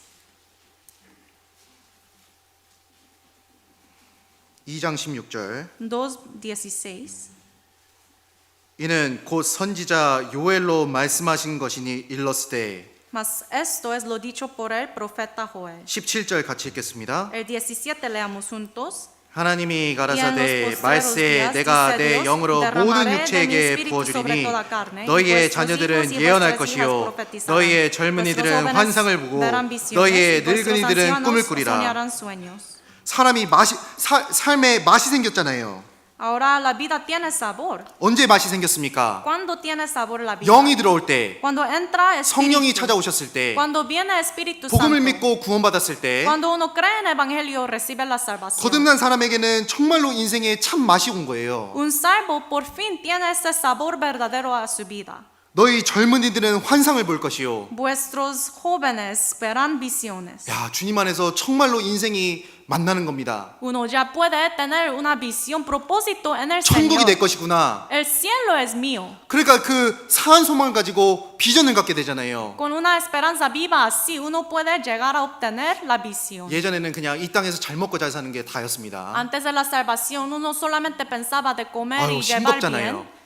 Speaker 3: 2장 16절.
Speaker 2: 2:16.
Speaker 3: 이는 곧 선지자 요엘로 말씀하신 것이니 일렀으되.
Speaker 2: Mas esto es lo dicho por el profeta Joel.
Speaker 3: 17절 같이 읽겠습니다.
Speaker 2: El 17 leamos juntos.
Speaker 3: 하나님이
Speaker 2: Y en
Speaker 3: 가라사대
Speaker 2: los
Speaker 3: 말세
Speaker 2: días,
Speaker 3: 내가
Speaker 2: dice
Speaker 3: 내
Speaker 2: Dios,
Speaker 3: 영으로
Speaker 2: derramaré
Speaker 3: 모든
Speaker 2: de mi
Speaker 3: 육체에게
Speaker 2: espíritu sobre
Speaker 3: 부어주리니
Speaker 2: toda carne, y
Speaker 3: 너희의
Speaker 2: vuestros
Speaker 3: 자녀들은
Speaker 2: hijos y
Speaker 3: 예언할
Speaker 2: vuestras
Speaker 3: 것이요
Speaker 2: hijas profetizarán.
Speaker 3: 너희의
Speaker 2: Vuestros
Speaker 3: 젊은이들은
Speaker 2: jóvenes
Speaker 3: 환상을 보고
Speaker 2: verán visiones,
Speaker 3: 너희의
Speaker 2: y vuestros
Speaker 3: 늙은이들은 꿈을
Speaker 2: ancianos
Speaker 3: 꾸리라.
Speaker 2: soñarán sueños.
Speaker 3: 사람이 삶에 맛이 생겼잖아요.
Speaker 2: Ahora la vida tiene sabor.
Speaker 3: 언제 맛이 생겼습니까?
Speaker 2: ¿Cuándo tiene sabor la vida?
Speaker 3: 영이 들어올 때,
Speaker 2: Cuando entra
Speaker 3: 성령이
Speaker 2: Espíritu.
Speaker 3: 찾아오셨을 때,
Speaker 2: Cuando viene Espíritu
Speaker 3: 복음을
Speaker 2: Santo.
Speaker 3: 믿고 구원받았을 때,
Speaker 2: Cuando uno cree en el Evangelio, recibe la salvación.
Speaker 3: 거듭난 사람에게는 정말로 인생에 참 맛이 온 거예요.
Speaker 2: Un salvo por fin tiene ese sabor verdadero a su vida.
Speaker 3: 너희 젊은이들은 환상을 볼 것이요.
Speaker 2: Vuestros jóvenes verán visiones.
Speaker 3: 야, 주님 안에서 정말로 인생이 만나는 겁니다.
Speaker 2: Uno ya puede tener una visión, propósito en el
Speaker 3: 천국이
Speaker 2: Señor.
Speaker 3: 내 것이구나.
Speaker 2: El cielo es mío.
Speaker 3: 그러니까 그 사한 소망을 가지고 비전을 갖게 되잖아요.
Speaker 2: Con una esperanza viva así, uno puede llegar a obtener la visión.
Speaker 3: 예전에는 그냥 이 땅에서 잘 먹고 잘 사는 게 다였습니다.
Speaker 2: Antes de la salvación, uno solamente pensaba de comer
Speaker 3: 아유,
Speaker 2: y llevar
Speaker 3: 싱겁잖아요.
Speaker 2: bien.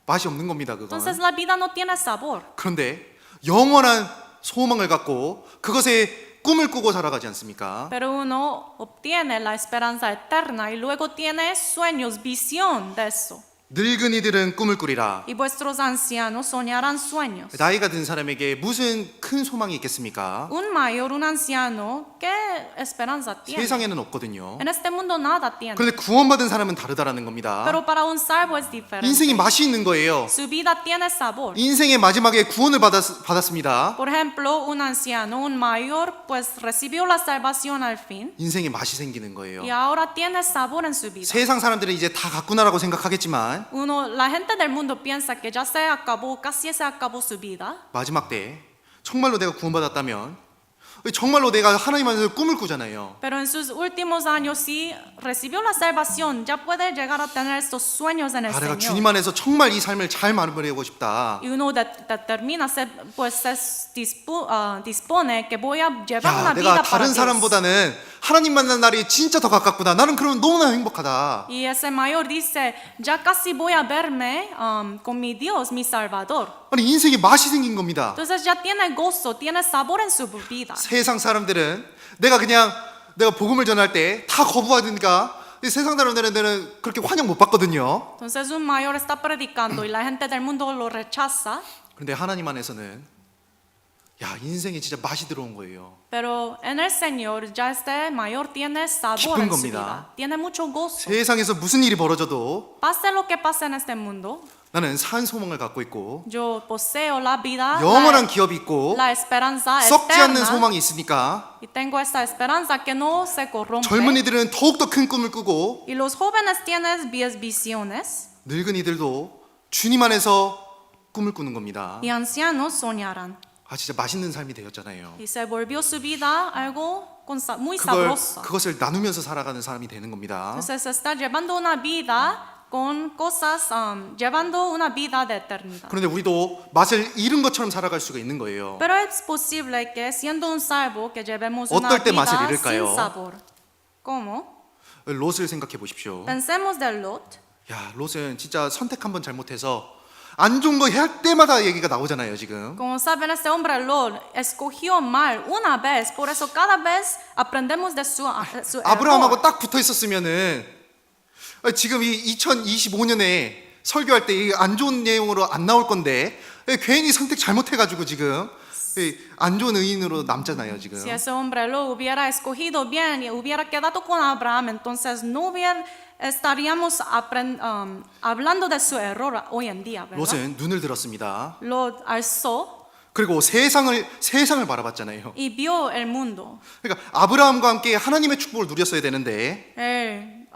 Speaker 3: 맛이 없는 겁니다, 그건.
Speaker 2: Entonces la vida no tiene sabor.
Speaker 3: 그런데 영원한 소망을 갖고 그것에 꿈을 꾸고 살아가지 않습니까?
Speaker 2: Pero uno obtiene la esperanza eterna y luego tiene sueños, visión de eso.
Speaker 3: 늙은이들은 꿈을 꾸리라.
Speaker 2: Y vuestros ancianos soñarán sueños.
Speaker 3: 나이가 든 사람에게 무슨 큰 소망이 있겠습니까?
Speaker 2: Un mayor, un anciano, ¿qué esperanza tiene?
Speaker 3: 세상에는 없거든요.
Speaker 2: En este mundo nada tiene.
Speaker 3: 그런데 구원받은 사람은 다르다라는 겁니다.
Speaker 2: Pero para un salvo es diferente.
Speaker 3: 인생이 맛이 있는 거예요.
Speaker 2: Su vida tiene sabor.
Speaker 3: 인생의 마지막에 구원을 받았습니다.
Speaker 2: Por ejemplo, un anciano, un mayor, pues recibió la salvación al fin
Speaker 3: 인생에 맛이 생기는 거예요.
Speaker 2: y ahora tiene sabor en su vida.
Speaker 3: 세상 사람들은 이제 다 갔구나라고 생각하겠지만
Speaker 2: La gente del mundo piensa que ya se acabó, casi se acabó su vida.
Speaker 3: 마지막 때 정말로 내가 구원받았다면 정말로 내가 하나님 안에서 꿈을 꾸잖아요.
Speaker 2: Pero en sus últimos años, si recibió la salvación, ya puede llegar a tener estos sueños en el
Speaker 3: 아, 내가
Speaker 2: Señor.
Speaker 3: 주님 안에서 정말 이 삶을 잘 마무리하고 싶다.
Speaker 2: Y uno determina, pues se dispone que voy a llevar
Speaker 3: 야,
Speaker 2: una
Speaker 3: 내가
Speaker 2: vida para
Speaker 3: 다른
Speaker 2: Dios.
Speaker 3: 사람보다는 하나님 만난 날이 진짜 더 가깝구나. 나는 그러면 너무나 행복하다.
Speaker 2: Y ese mayor dice, ya casi voy a verme con mi Dios, mi Salvador.
Speaker 3: 아니 인생에 맛이 생긴 겁니다.
Speaker 2: Entonces ya tiene gozo, tiene sabor en su vida.
Speaker 3: 세상 사람들은 내가 복음을 전할 때 다 거부하니까 이 세상 사람들은 그렇게 환영 못 받거든요.
Speaker 2: Entonces un mayor está predicando y la gente del mundo lo rechaza.
Speaker 3: 그런데 하나님 안에서는 야, 인생에 진짜 맛이 들어온 거예요.
Speaker 2: Pero en el Señor ya este mayor tiene sabor
Speaker 3: 기쁜
Speaker 2: en su
Speaker 3: 겁니다.
Speaker 2: vida. Tiene mucho gozo.
Speaker 3: 세상에서 무슨 일이 벌어져도
Speaker 2: Pase lo que pase en este mundo,
Speaker 3: 나는 산 소망을 갖고 있고
Speaker 2: yo poseo la vida,
Speaker 3: 영원한 기업이 있고
Speaker 2: la esperanza
Speaker 3: 썩지 않는
Speaker 2: eterna.
Speaker 3: 소망이 있으니까
Speaker 2: Y tengo esta esperanza que no se corrompe.
Speaker 3: 젊은이들은 더욱더 큰 꿈을 꾸고
Speaker 2: Y los jóvenes tienen visiones
Speaker 3: 늙은이들도 주님 안에서 꿈을 꾸는 겁니다.
Speaker 2: y ancianos soñarán.
Speaker 3: 아, 진짜 맛있는 삶이 되었잖아요.
Speaker 2: Y se volvió su vida algo muy sabroso.
Speaker 3: 그것을 나누면서 살아가는 사람이 되는 겁니다.
Speaker 2: Entonces se está llevando una vida con cosas, llevando una vida de eternidad.
Speaker 3: 그런데 우리도 맛을 잃은 것처럼 살아갈 수가 있는 거예요.
Speaker 2: Pero es posible que siendo un salvo que llevemos una
Speaker 3: 어떨 때
Speaker 2: vida
Speaker 3: 맛을
Speaker 2: sin
Speaker 3: 잃을까요?
Speaker 2: sabor. ¿Cómo?
Speaker 3: 롯을 생각해 보십시오.
Speaker 2: Pensemos de Lot.
Speaker 3: 야, 롯은 진짜 선택 한번 잘못해서 안 좋은 거 할 때마다 얘기가 나오잖아요, 지금.
Speaker 2: Como saben, este hombre Lot escogió mal una vez, por eso cada vez aprendemos de su error.
Speaker 3: 아브라함하고 딱 붙어 있었으면은 지금 이 2025년에 설교할 때 이 안 좋은 내용으로 안 나올 건데 괜히 선택 잘못해가지고 지금 안 좋은 의인으로 남잖아요, 지금.
Speaker 2: Si ese hombre lo hubiera escogido bien y hubiera quedado con Abraham, entonces no estaríamos hablando de su error hoy en día, ¿verdad?
Speaker 3: 롯은 눈을 들었습니다.
Speaker 2: Lot alzó
Speaker 3: 그리고 세상을 바라봤잖아요.
Speaker 2: y vio el mundo.
Speaker 3: 그러니까 아브라함과 함께 하나님의 축복을 누렸어야 되는데
Speaker 2: Él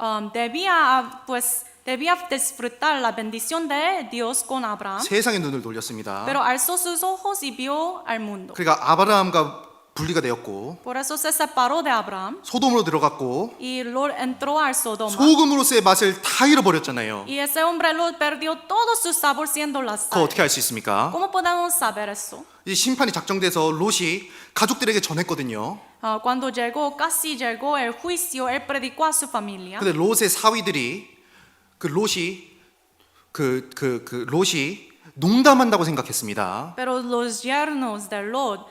Speaker 2: debía disfrutar la bendición de Dios con Abraham,
Speaker 3: 세상의 눈을 돌렸습니다.
Speaker 2: pero alzó sus ojos y vio al mundo.
Speaker 3: 그러니까 아브라함과 분리가 되었고
Speaker 2: Por eso se separó de Abraham
Speaker 3: 소돔으로 들어갔고
Speaker 2: y Lot entró al Sodoma.
Speaker 3: 소금으로서의 맛을 다 잃어버렸잖아요.
Speaker 2: Y ese hombre Lot perdió todo su sabor siendo la
Speaker 3: 그거
Speaker 2: sal.
Speaker 3: 어떻게 알 수 있습니까?
Speaker 2: ¿Cómo podemos saber eso?
Speaker 3: 이 심판이 작정돼서 롯이 가족들에게 전했거든요.
Speaker 2: Cuando casi llegó el juicio, él predicó a su familia.
Speaker 3: 근데 롯의 사위들이 롯이 농담한다고 생각했습니다.
Speaker 2: Pero los yernos de Lot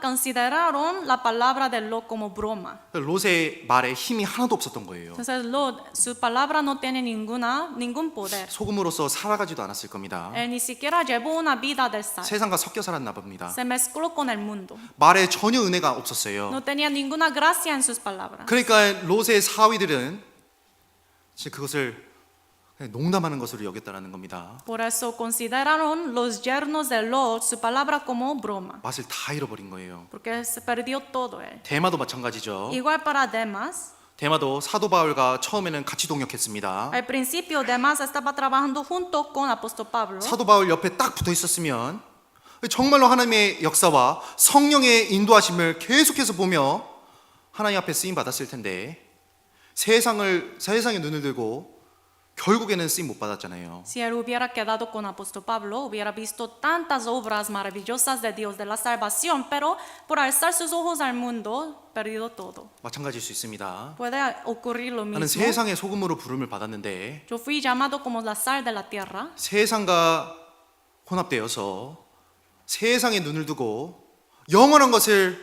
Speaker 2: consideraron la palabra de Lot como broma.
Speaker 3: 롯의 말에 힘이 하나도 없었던 거예요.
Speaker 2: Entonces Lot, su palabra no tiene ningún poder.
Speaker 3: 소금으로서 살아가지도 않았을 겁니다.
Speaker 2: Él ni siquiera llevó una vida de sal.
Speaker 3: 세상과 섞여 살았나 봅니다.
Speaker 2: Se mezcló con el mundo.
Speaker 3: 말에 전혀 은혜가 없었어요.
Speaker 2: No tenía ninguna gracia en sus palabras.
Speaker 3: 그러니까 롯의 사위들은 사실 그것을 그냥 농담하는 것으로 여겼다라는 겁니다.
Speaker 2: Por eso consideraron los yernos de Lot su palabra como broma,
Speaker 3: 맛을 다 잃어버린 거예요.
Speaker 2: porque se perdió todo él.
Speaker 3: 대마도 마찬가지죠.
Speaker 2: Igual para Demas,
Speaker 3: 대마도 사도 바울과 처음에는 같이 동역했습니다.
Speaker 2: al principio Demas estaba trabajando junto con apóstol Pablo.
Speaker 3: 사도 바울 옆에 딱 붙어 있었으면 정말로 하나님의 역사와 성령의 인도하심을 계속해서 보며 하나님 앞에 쓰임 받았을 텐데 세상의 눈을 들고 결국에는 쓰임 못 받았잖아요.
Speaker 2: Si él hubiera quedado con apóstol Pablo, hubiera visto tantas obras maravillosas de Dios de la salvación, pero por alzar sus ojos al mundo, perdido todo.
Speaker 3: 마찬가지일 수 있습니다.
Speaker 2: Puede ocurrir lo
Speaker 3: 나는
Speaker 2: mismo.
Speaker 3: 세상의 소금으로 부름을 받았는데
Speaker 2: Yo fui llamado como la sal de la tierra.
Speaker 3: 세상과 혼합되어서 세상에 눈을 두고 영원한 것을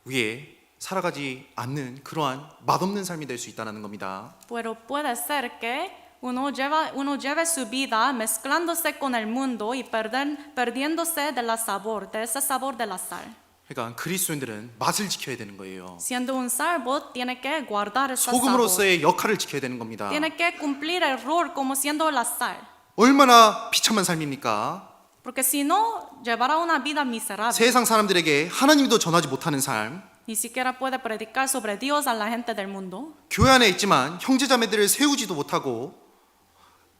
Speaker 3: 위해 살아가지 않는 그러한 맛없는 삶이 될 수 있다는 겁니다.
Speaker 2: Pero puede ser que uno lleve su vida mezclándose con el mundo y perdiéndose de ese sabor de la sal.
Speaker 3: 그러니까 그리스도인들은 맛을 지켜야 되는 거예요.
Speaker 2: Siendo un salvo, tiene que guardar ese sabor.
Speaker 3: 소금으로서의 역할을 지켜야 되는 겁니다.
Speaker 2: Tiene que cumplir el rol como siendo la sal.
Speaker 3: 얼마나 비참한 삶입니까?
Speaker 2: Porque si no, llevará una vida miserable.
Speaker 3: 세상 사람들에게 하나님도 전하지 못하는 삶,
Speaker 2: Ni siquiera puede predicar sobre Dios a la gente del mundo.
Speaker 3: 교회 안에 있지만 형제자매들을 세우지도 못하고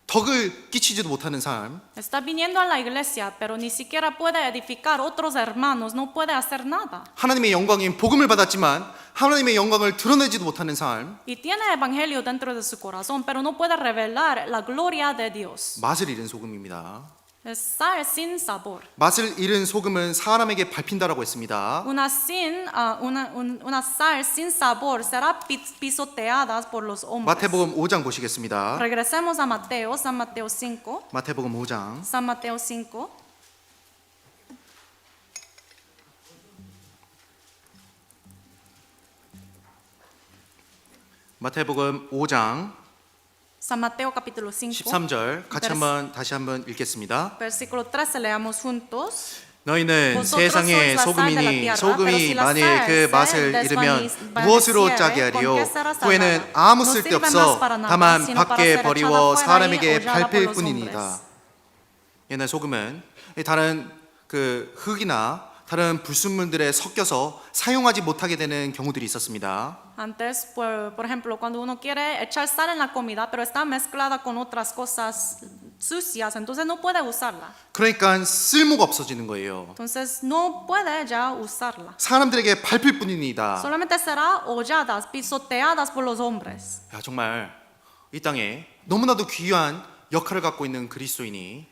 Speaker 3: 덕을 끼치지도 못하는 삶,
Speaker 2: Está viniendo a la iglesia, pero ni siquiera puede edificar otros hermanos, no puede hacer nada.
Speaker 3: 하나님의 영광인 복음을 받았지만 하나님의 영광을 드러내지도 못하는 삶,
Speaker 2: Y tiene evangelio dentro de su corazón, pero no puede revelar la gloria de Dios.
Speaker 3: 맛을 잃은 소금입니다.
Speaker 2: Es sal sin sabor.
Speaker 3: 맛을 잃은 소금은 사람에게 밟힌다라고 했습니다.
Speaker 2: Una sal sin sabor será pisoteada por los hombres.
Speaker 3: 마태복음 5장 보시겠습니다.
Speaker 2: Regresemos a Mateo, San Mateo 5.
Speaker 3: 마태복음 5장
Speaker 2: San Mateo 5.
Speaker 3: 마태복음 5장
Speaker 2: San Mateo capítulo 5.
Speaker 3: 13절 같이 다시 한번 읽겠습니다.
Speaker 2: Versículo 13 leamos juntos.
Speaker 3: 너희는
Speaker 2: Vosotros
Speaker 3: 세상의
Speaker 2: sois la sal de la
Speaker 3: 소금이니
Speaker 2: tierra, pero
Speaker 3: 소금이
Speaker 2: si la
Speaker 3: 만일
Speaker 2: sal
Speaker 3: 그
Speaker 2: se
Speaker 3: 맛을 잃으면 무엇으로 짜게
Speaker 2: desvaneciere,
Speaker 3: 하리요?
Speaker 2: ¿con qué será salvada?
Speaker 3: 후에는 아무
Speaker 2: No
Speaker 3: 쓸데
Speaker 2: sirve
Speaker 3: 없어
Speaker 2: más para nada,
Speaker 3: 다만
Speaker 2: sino para
Speaker 3: 밖에
Speaker 2: ser
Speaker 3: 버리워
Speaker 2: echada fuera y
Speaker 3: 사람에게
Speaker 2: hollada por
Speaker 3: 밟힐
Speaker 2: los
Speaker 3: 뿐이니라.
Speaker 2: hombres.
Speaker 3: 옛날 소금은 다른 그 흙이나 다른 불순물들에 섞여서 사용하지 못하게 되는 경우들이 있었습니다.
Speaker 2: Antes, por ejemplo, cuando uno quiere echar sal en la comida, pero está mezclada con otras cosas sucias, entonces no puede usarla.
Speaker 3: 그러니까 쓸모가 없어지는 거예요.
Speaker 2: Entonces no puede ya usarla.
Speaker 3: 사람들에게 밟힐 뿐이니이다.
Speaker 2: Solamente será holladas, pisoteadas por los hombres.
Speaker 3: 야, 정말 이 땅에 너무나도 귀한 역할을 갖고 있는 그리스도인이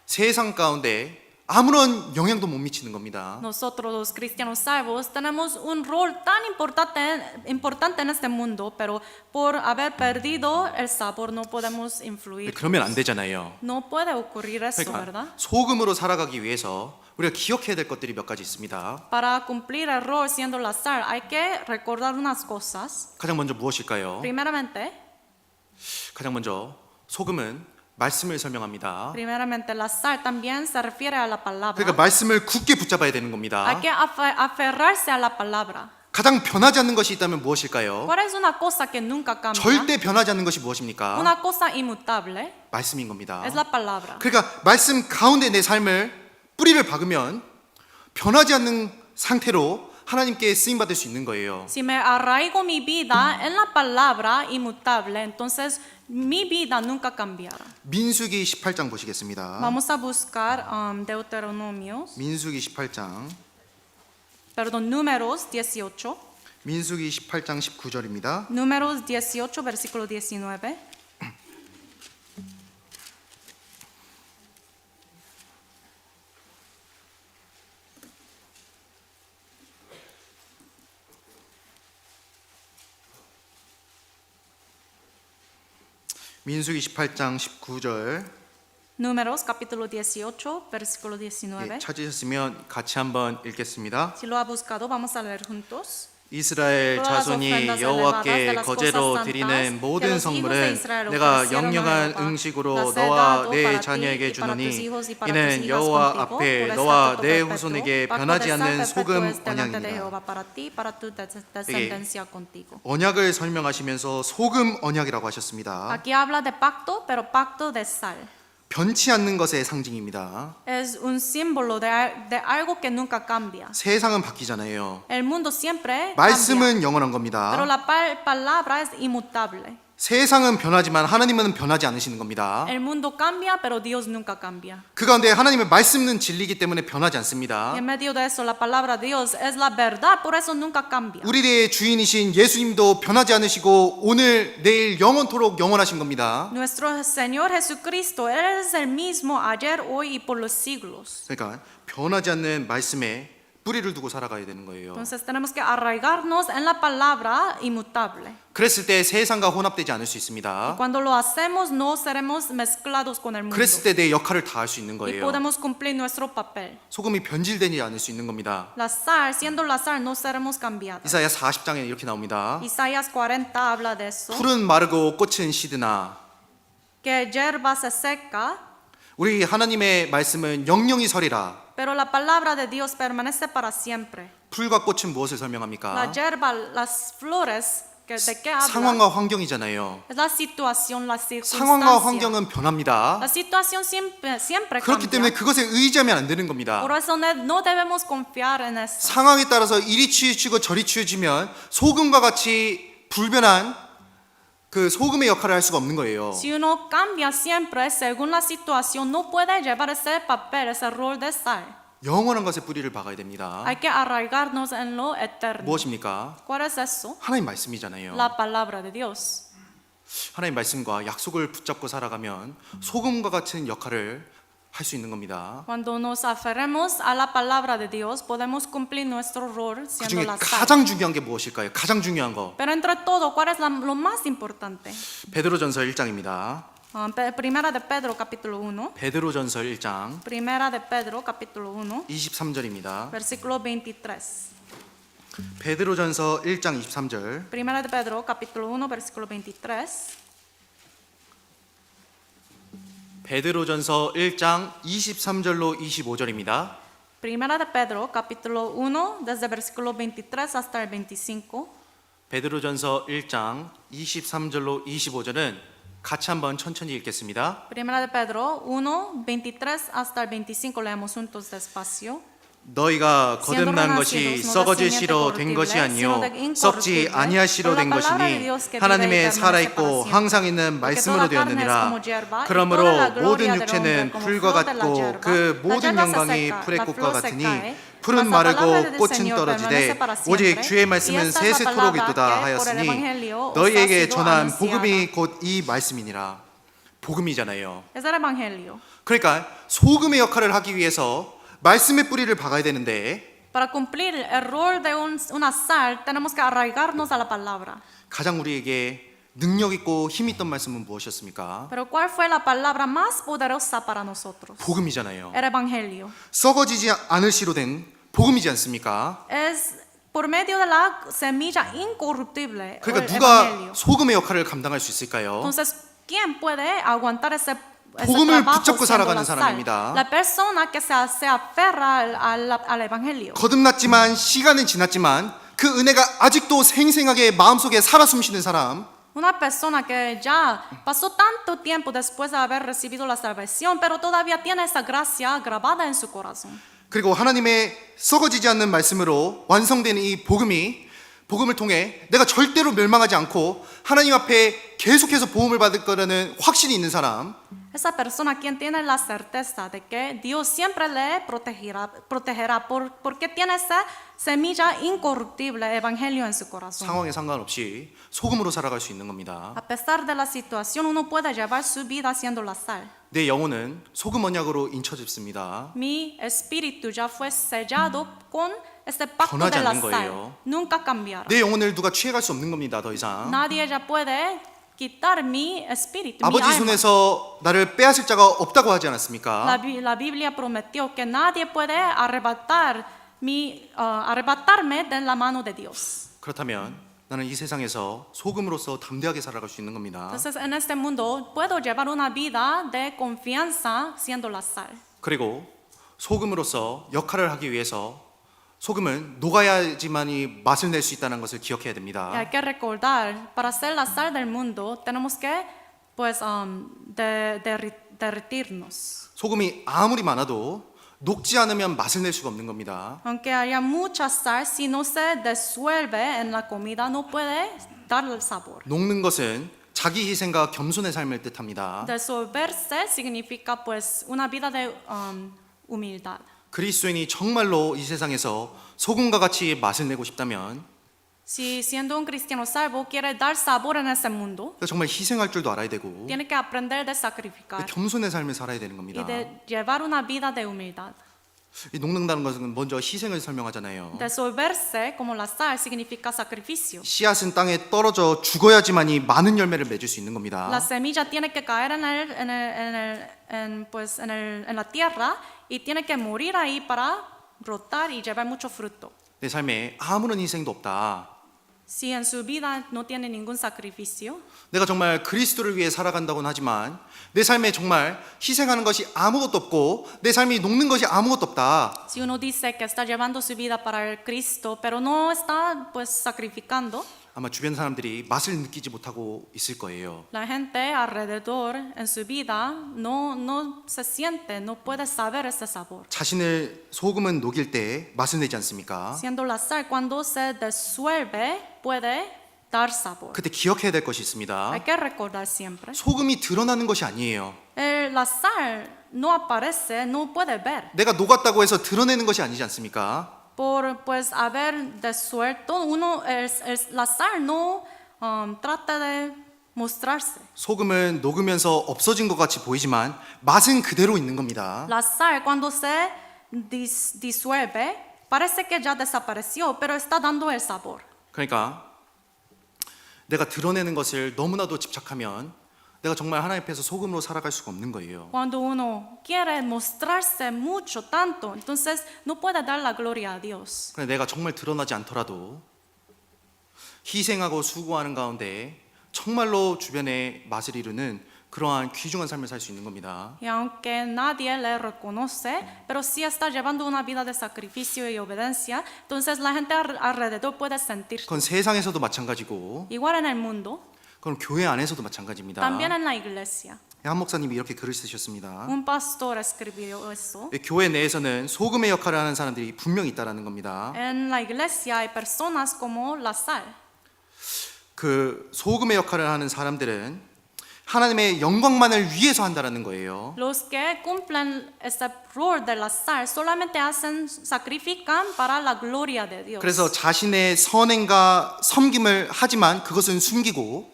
Speaker 3: 세상 가운데 아무런 영향도 못 미치는 겁니다.
Speaker 2: Nosotros los cristianos salvos tenemos un rol tan importante en este mundo, pero por haber perdido el sabor no podemos influir.
Speaker 3: 그러면 안 되잖아요.
Speaker 2: No puede ocurrir eso,
Speaker 3: 그러니까
Speaker 2: ¿verdad?
Speaker 3: 소금으로 살아가기 위해서 우리가 기억해야 될 것들이 몇 가지 있습니다.
Speaker 2: Para cumplir el rol siendo la sal hay que recordar unas cosas.
Speaker 3: 가장 먼저 무엇일까요?
Speaker 2: Primeramente,
Speaker 3: 소금은 말씀을 설명합니다.
Speaker 2: la sal también se refiere a la palabra.
Speaker 3: 그러니까 말씀을 굳게 붙잡아야 되는 겁니다.
Speaker 2: Hay que aferrarse a la palabra.
Speaker 3: 가장 변하지 않는 것이 있다면 무엇일까요?
Speaker 2: ¿Cuál es una cosa que nunca cambia?
Speaker 3: 절대 변하지 않는 것이 무엇입니까?
Speaker 2: Una cosa inmutable
Speaker 3: 말씀인 겁니다.
Speaker 2: es la palabra.
Speaker 3: 그러니까 말씀 가운데 내 삶을 뿌리를 박으면 변하지 않는 상태로 하나님께 쓰임 받을 수 있는 거예요.
Speaker 2: Si me arraigo mi vida en la palabra inmutable, entonces mi vida nunca cambiará.
Speaker 3: 민수기 18장 보시겠습니다.
Speaker 2: Vamos a buscar Deuteronomios,
Speaker 3: 민수기 18장.
Speaker 2: Números 18.
Speaker 3: 민수기 18장 19절입니다.
Speaker 2: Números 18, versículo 19.
Speaker 3: 민수기 18장 19절.
Speaker 2: Números capítulo 18, versículo 19.
Speaker 3: 찾으셨으면 같이 한번 읽겠습니다.
Speaker 2: Si lo ha buscado, vamos a leer juntos.
Speaker 1: 이스라엘
Speaker 2: Todas las
Speaker 1: 자손이
Speaker 2: ofrendas elevadas de
Speaker 1: 여호와께
Speaker 2: las
Speaker 1: 거제로
Speaker 2: cosas
Speaker 1: 드리는
Speaker 2: santas que
Speaker 1: 모든
Speaker 2: los hijos de
Speaker 1: 성물은
Speaker 2: Israel
Speaker 1: 내가
Speaker 2: ofrecieron a
Speaker 1: 영영한
Speaker 2: Jehová,
Speaker 1: 음식으로
Speaker 2: las he
Speaker 1: 너와
Speaker 2: dado
Speaker 1: 내
Speaker 2: para ti
Speaker 1: 자녀에게
Speaker 2: y para tus
Speaker 1: 주노니
Speaker 2: hijos y para tus
Speaker 1: 이는
Speaker 2: hijas
Speaker 1: 여호와
Speaker 2: contigo,
Speaker 1: 앞에
Speaker 2: por
Speaker 1: 너와
Speaker 2: estatuto
Speaker 1: 내
Speaker 2: perpetuo,
Speaker 1: 후손에게
Speaker 2: pacto
Speaker 1: 변하지
Speaker 2: de sal
Speaker 1: 않는
Speaker 2: perpetuo
Speaker 1: 소금
Speaker 2: es delante de
Speaker 1: 언약이니라.
Speaker 2: Jehová para ti, para tu descendencia contigo.
Speaker 3: 언약을 설명하시면서 소금 언약이라고 하셨습니다.
Speaker 2: Aquí habla de pacto, pero pacto de sal.
Speaker 3: 변치 않는 것의 상징입니다.
Speaker 2: Es un símbolo de algo que nunca cambia.
Speaker 3: 세상은 바뀌잖아요.
Speaker 2: El mundo siempre cambia,
Speaker 3: 말씀은 영원한
Speaker 2: pero
Speaker 3: 겁니다.
Speaker 2: la palabra es inmutable.
Speaker 3: 세상은 변하지만 하나님은 변하지 않으시는 겁니다.
Speaker 2: El mundo cambia, pero Dios nunca cambia.
Speaker 3: 그 가운데 하나님의 말씀은 진리이기 때문에 변하지 않습니다.
Speaker 2: Y en medio de eso, la palabra de Dios es la verdad, por eso nunca cambia.
Speaker 3: 우리의 주인이신 예수님도 변하지 않으시고 오늘 내일 영원토록 영원하신 겁니다.
Speaker 2: Nuestro Señor Jesucristo, Él es el mismo ayer, hoy y por los siglos.
Speaker 3: 그러니까 변하지 않는 말씀에 뿌리를 두고 살아가야 되는 거예요.
Speaker 2: Entonces tenemos que arraigarnos en la palabra inmutable.
Speaker 3: 그랬을 때 세상과 혼합되지 않을 수 있습니다.
Speaker 2: Cuando lo hacemos, no seremos mezclados con el mundo.
Speaker 3: 그랬을 때 내 역할을 다할 수 있는
Speaker 2: Y
Speaker 3: 거예요.
Speaker 2: podemos cumplir nuestro papel.
Speaker 3: 소금이 변질되지 않을 수 있는 겁니다.
Speaker 2: La sal, siendo la sal, no seremos cambiados.
Speaker 3: 이사야 40장에 이렇게 나옵니다.
Speaker 2: Isaías 40 habla de eso.
Speaker 3: 풀은 마르고 꽃은 시드나
Speaker 2: Que hierba se seca,
Speaker 3: 우리 하나님의 말씀은 영영이 서리라.
Speaker 2: pero la palabra de Dios permanece para siempre.
Speaker 3: 풀과 꽃은 무엇을
Speaker 2: La
Speaker 3: 설명합니까?
Speaker 2: hierba, las flores, ¿de qué habla?
Speaker 3: 상황과 환경이잖아요.
Speaker 2: Es la situación, la
Speaker 3: 상황과
Speaker 2: circunstancia.
Speaker 3: 환경은 변합니다.
Speaker 2: La situación siempre
Speaker 3: 그렇기
Speaker 2: cambia.
Speaker 3: 때문에 그것에 의지하면 안 되는 겁니다.
Speaker 2: Por eso no debemos confiar en eso.
Speaker 3: 상황에 따라서 이리 치우치고 저리 치우치면 소금과 같이 불변한 그 소금의 역할을 할 수가 없는 거예요.
Speaker 2: Si uno cambia siempre según la situación, no puede llevar ese papel, ese rol de sal.
Speaker 3: 영원한 것에 뿌리를 박아야 됩니다.
Speaker 2: Hay que arraigarnos en lo eterno.
Speaker 3: 무엇입니까?
Speaker 2: ¿Cuál es eso?
Speaker 3: 하나님 말씀이잖아요.
Speaker 2: La palabra de Dios.
Speaker 3: 하나님 말씀과 약속을 붙잡고 살아가면 소금과 같은 역할을 할 수 있는 겁니다.
Speaker 2: Cuando nos aferremos a la palabra de Dios, podemos cumplir nuestro rol
Speaker 3: 그
Speaker 2: siendo
Speaker 3: 중에
Speaker 2: la sal.
Speaker 3: 가장 중요한 게 무엇일까요? 가장 중요한 거.
Speaker 2: Pero entre todo, ¿cuál es lo más importante?
Speaker 3: 베드로전서 1장입니다.
Speaker 2: Primera de Pedro, capítulo 1.
Speaker 3: 베드로전서 1장
Speaker 2: Primera de Pedro, capítulo 1,
Speaker 3: 23절입니다.
Speaker 2: versículo 23.
Speaker 3: 베드로전서 1장 23절.
Speaker 2: Primera de Pedro, capítulo 1, versículo 23.
Speaker 3: 베드로전서 1장 23절로 25절입니다.
Speaker 2: Primera de Pedro, capítulo 1, desde versículo 23 hasta el 25.
Speaker 3: 베드로전서 1장 23절로 25절은 같이 한번 천천히 읽겠습니다.
Speaker 2: Primera de Pedro 1, 23 hasta el 25, leemos juntos despacio.
Speaker 3: 너희가 거듭난 것이 썩어질 씨로 된 것이 아니요 썩지 아니할 씨로 된 것이니 하나님의 살아있고 항상 있는 말씀으로 되었느니라. 그러므로 모든 육체는 풀과 같고 그 모든 영광이 풀의 꽃과 같으니 풀은 마르고 꽃은 떨어지되 오직 주의 말씀은 세세토록 있도다 하였으니 너희에게 전한 복음이 곧 이 말씀이니라. 복음이잖아요.
Speaker 2: Es el evangelio.
Speaker 3: 그러니까 소금의 역할을 하기 위해서 말씀의 뿌리를 박아야 되는데
Speaker 2: Para cumplir el rol de una sal, tenemos que arraigarnos a la palabra.
Speaker 3: 가장 우리에게 능력 있고 힘 있던 말씀은 무엇이었습니까?
Speaker 2: Pero ¿cuál fue la palabra más poderosa para nosotros?
Speaker 3: 복음이잖아요.
Speaker 2: El evangelio.
Speaker 3: 썩어지지 않을 씨로 된 복음이지 않습니까?
Speaker 2: Es por medio de la semilla incorruptible.
Speaker 3: 그러니까
Speaker 2: el
Speaker 3: 누가
Speaker 2: evangelio.
Speaker 3: 소금의 역할을 감당할 수 있을까요?
Speaker 2: Entonces, ¿quién puede aguantar ese
Speaker 3: 복음을
Speaker 2: trabajo
Speaker 3: 붙잡고
Speaker 2: siendo
Speaker 3: 살아가는
Speaker 2: la sal?
Speaker 3: 사람입니다.
Speaker 2: La persona que se aferra al evangelio.
Speaker 3: 거듭났지만 시간은 지났지만 그 은혜가 아직도 생생하게 마음속에 살아 숨쉬는 사람.
Speaker 2: Una persona que ya pasó tanto tiempo después de haber recibido la salvación, pero todavía tiene esa gracia grabada en su corazón.
Speaker 3: 그리고 하나님의 썩어지지 않는 말씀으로 완성된 이 복음을 통해 내가 절대로 멸망하지 않고 하나님 앞에 계속해서 보험을 받을 거라는 확신이 있는 사람.
Speaker 2: Esa persona quien tiene la certeza de que Dios siempre le protegerá porque tiene esa semilla incorruptible evangelio en su corazón.
Speaker 3: 상황에 상관없이 소금으로 살아갈 수 있는 겁니다.
Speaker 2: A pesar de la situación, uno puede llevar su vida siendo la sal.
Speaker 3: 내 영혼은 소금 언약으로 인쳐집습니다.
Speaker 2: Mi espíritu ya fue sellado con este pacto de
Speaker 3: 변하지
Speaker 2: la
Speaker 3: 않는
Speaker 2: sal.
Speaker 3: 거예요.
Speaker 2: Nunca cambiará.
Speaker 3: 내 영혼을 누가 취해갈 수 없는 겁니다. 더 이상.
Speaker 2: Nadie ya puede quitar mi espíritu, mi
Speaker 3: 아버지
Speaker 2: alma.
Speaker 3: 손에서 나를 빼앗을 자가 없다고 하지 않았습니까?
Speaker 2: La Biblia prometió que nadie puede arrebatarme de la mano de Dios.
Speaker 1: 그렇다면
Speaker 3: 나는 이 세상에서 소금으로서 담대하게 살아갈 수 있는 겁니다.
Speaker 2: Entonces en este mundo puedo llevar una vida de confianza siendo la sal.
Speaker 3: 그리고 소금으로서 역할을 하기 위해서 소금은 녹아야지만이 맛을 낼 수 있다는 것을 기억해야
Speaker 2: Y
Speaker 3: 됩니다.
Speaker 2: hay que recordar, para ser la sal del mundo tenemos que pues derretirnos.
Speaker 3: 소금이 아무리 많아도 녹지 않으면 맛을 낼 수가 없는 겁니다.
Speaker 2: Aunque haya mucha sal, si no se disuelve en la comida no puede dar el sabor.
Speaker 3: 녹는 것은 자기 희생과 겸손의 삶을 뜻합니다.
Speaker 2: Disolverse significa pues una vida de humildad.
Speaker 3: 그리스도인이 정말로 이 세상에서 소금과 같이 맛을 내고 싶다면
Speaker 2: Si siendo un cristiano salvo quiere dar sabor en ese mundo,
Speaker 3: 정말 희생할 줄도 알아야 되고
Speaker 2: tiene que aprender de sacrificar
Speaker 3: 겸손의 삶을 살아야 되는 겁니다.
Speaker 2: y de llevar una vida de humildad.
Speaker 3: 이 녹는다는 것은 먼저 희생을 설명하잖아요.
Speaker 2: Disolverse como la sal significa sacrificio.
Speaker 3: 씨앗은 땅에 떨어져 죽어야지만이 많은 열매를 맺을 수 있는 겁니다.
Speaker 2: La semilla tiene que caer en la tierra y tiene que morir ahí para brotar y llevar mucho fruto.
Speaker 3: 내 삶에 아무런 희생도 없다.
Speaker 2: Si en su vida no tiene ningún sacrificio,
Speaker 3: 내가 정말 그리스도를 위해 살아간다고는 하지만 내 삶에 정말 희생하는 것이 아무것도 없고 내 삶이 녹는 것이 아무것도 없다.
Speaker 2: si uno dice que está llevando su vida para el Cristo, pero no está pues sacrificando,
Speaker 3: 아마 주변 사람들이 맛을 느끼지 못하고 있을 거예요.
Speaker 2: la gente alrededor en su vida no se siente, no puede saber ese sabor.
Speaker 3: 자신을 소금은 녹일 때 맛을 내지 않습니까?
Speaker 2: Siendo la sal, cuando se disuelve, puede dar sabor.
Speaker 3: 그때 기억해야 될 것이 있습니다.
Speaker 2: Hay que recordar siempre.
Speaker 3: 소금이 드러나는 것이 아니에요.
Speaker 2: La sal no aparece, no puede ver.
Speaker 3: 내가 녹았다고 해서 드러내는 것이 아니지 않습니까?
Speaker 2: Por pues haber disuelto, la sal no trata de mostrarse.
Speaker 3: 소금은 녹으면서 없어진 것 같이 보이지만 맛은 그대로 있는 겁니다.
Speaker 2: La sal cuando se disuelve, parece que ya desapareció, pero está dando el sabor.
Speaker 3: 그러니까 내가 드러내는 것을 너무나도 집착하면 내가 정말 하나님 앞에서 소금으로 살아갈 수가 없는 거예요.
Speaker 2: Cuando uno quiere mostrarse mucho, tanto, entonces no puede dar la gloria a Dios.
Speaker 3: 그런데 내가 정말 드러나지 않더라도 희생하고 수고하는 가운데 정말로 주변에 맛을 이루는 그러한 귀중한 삶을 살 수 있는 겁니다.
Speaker 2: Y aunque nadie le reconoce, pero sí está llevando una vida de sacrificio y obediencia, entonces la gente alrededor puede sentir.
Speaker 3: 그건 세상에서도 마찬가지고
Speaker 2: Igual en el mundo,
Speaker 3: 그건 교회 안에서도 마찬가지입니다.
Speaker 2: también en la iglesia.
Speaker 3: 한 목사님이 이렇게 글을 쓰셨습니다.
Speaker 2: Un pastor escribió eso.
Speaker 3: 교회 내에서는 소금의 역할을 하는 사람들이 분명히 있다라는 겁니다.
Speaker 2: En la iglesia hay personas como la sal.
Speaker 3: 그 소금의 역할을 하는 사람들은 하나님의 영광만을 위해서 한다라는 거예요.
Speaker 2: Los que cumplen ese rol de la sal solamente sacrifican para la gloria de Dios.
Speaker 3: 그래서 자신의 선행과 섬김을 하지만 그것은 숨기고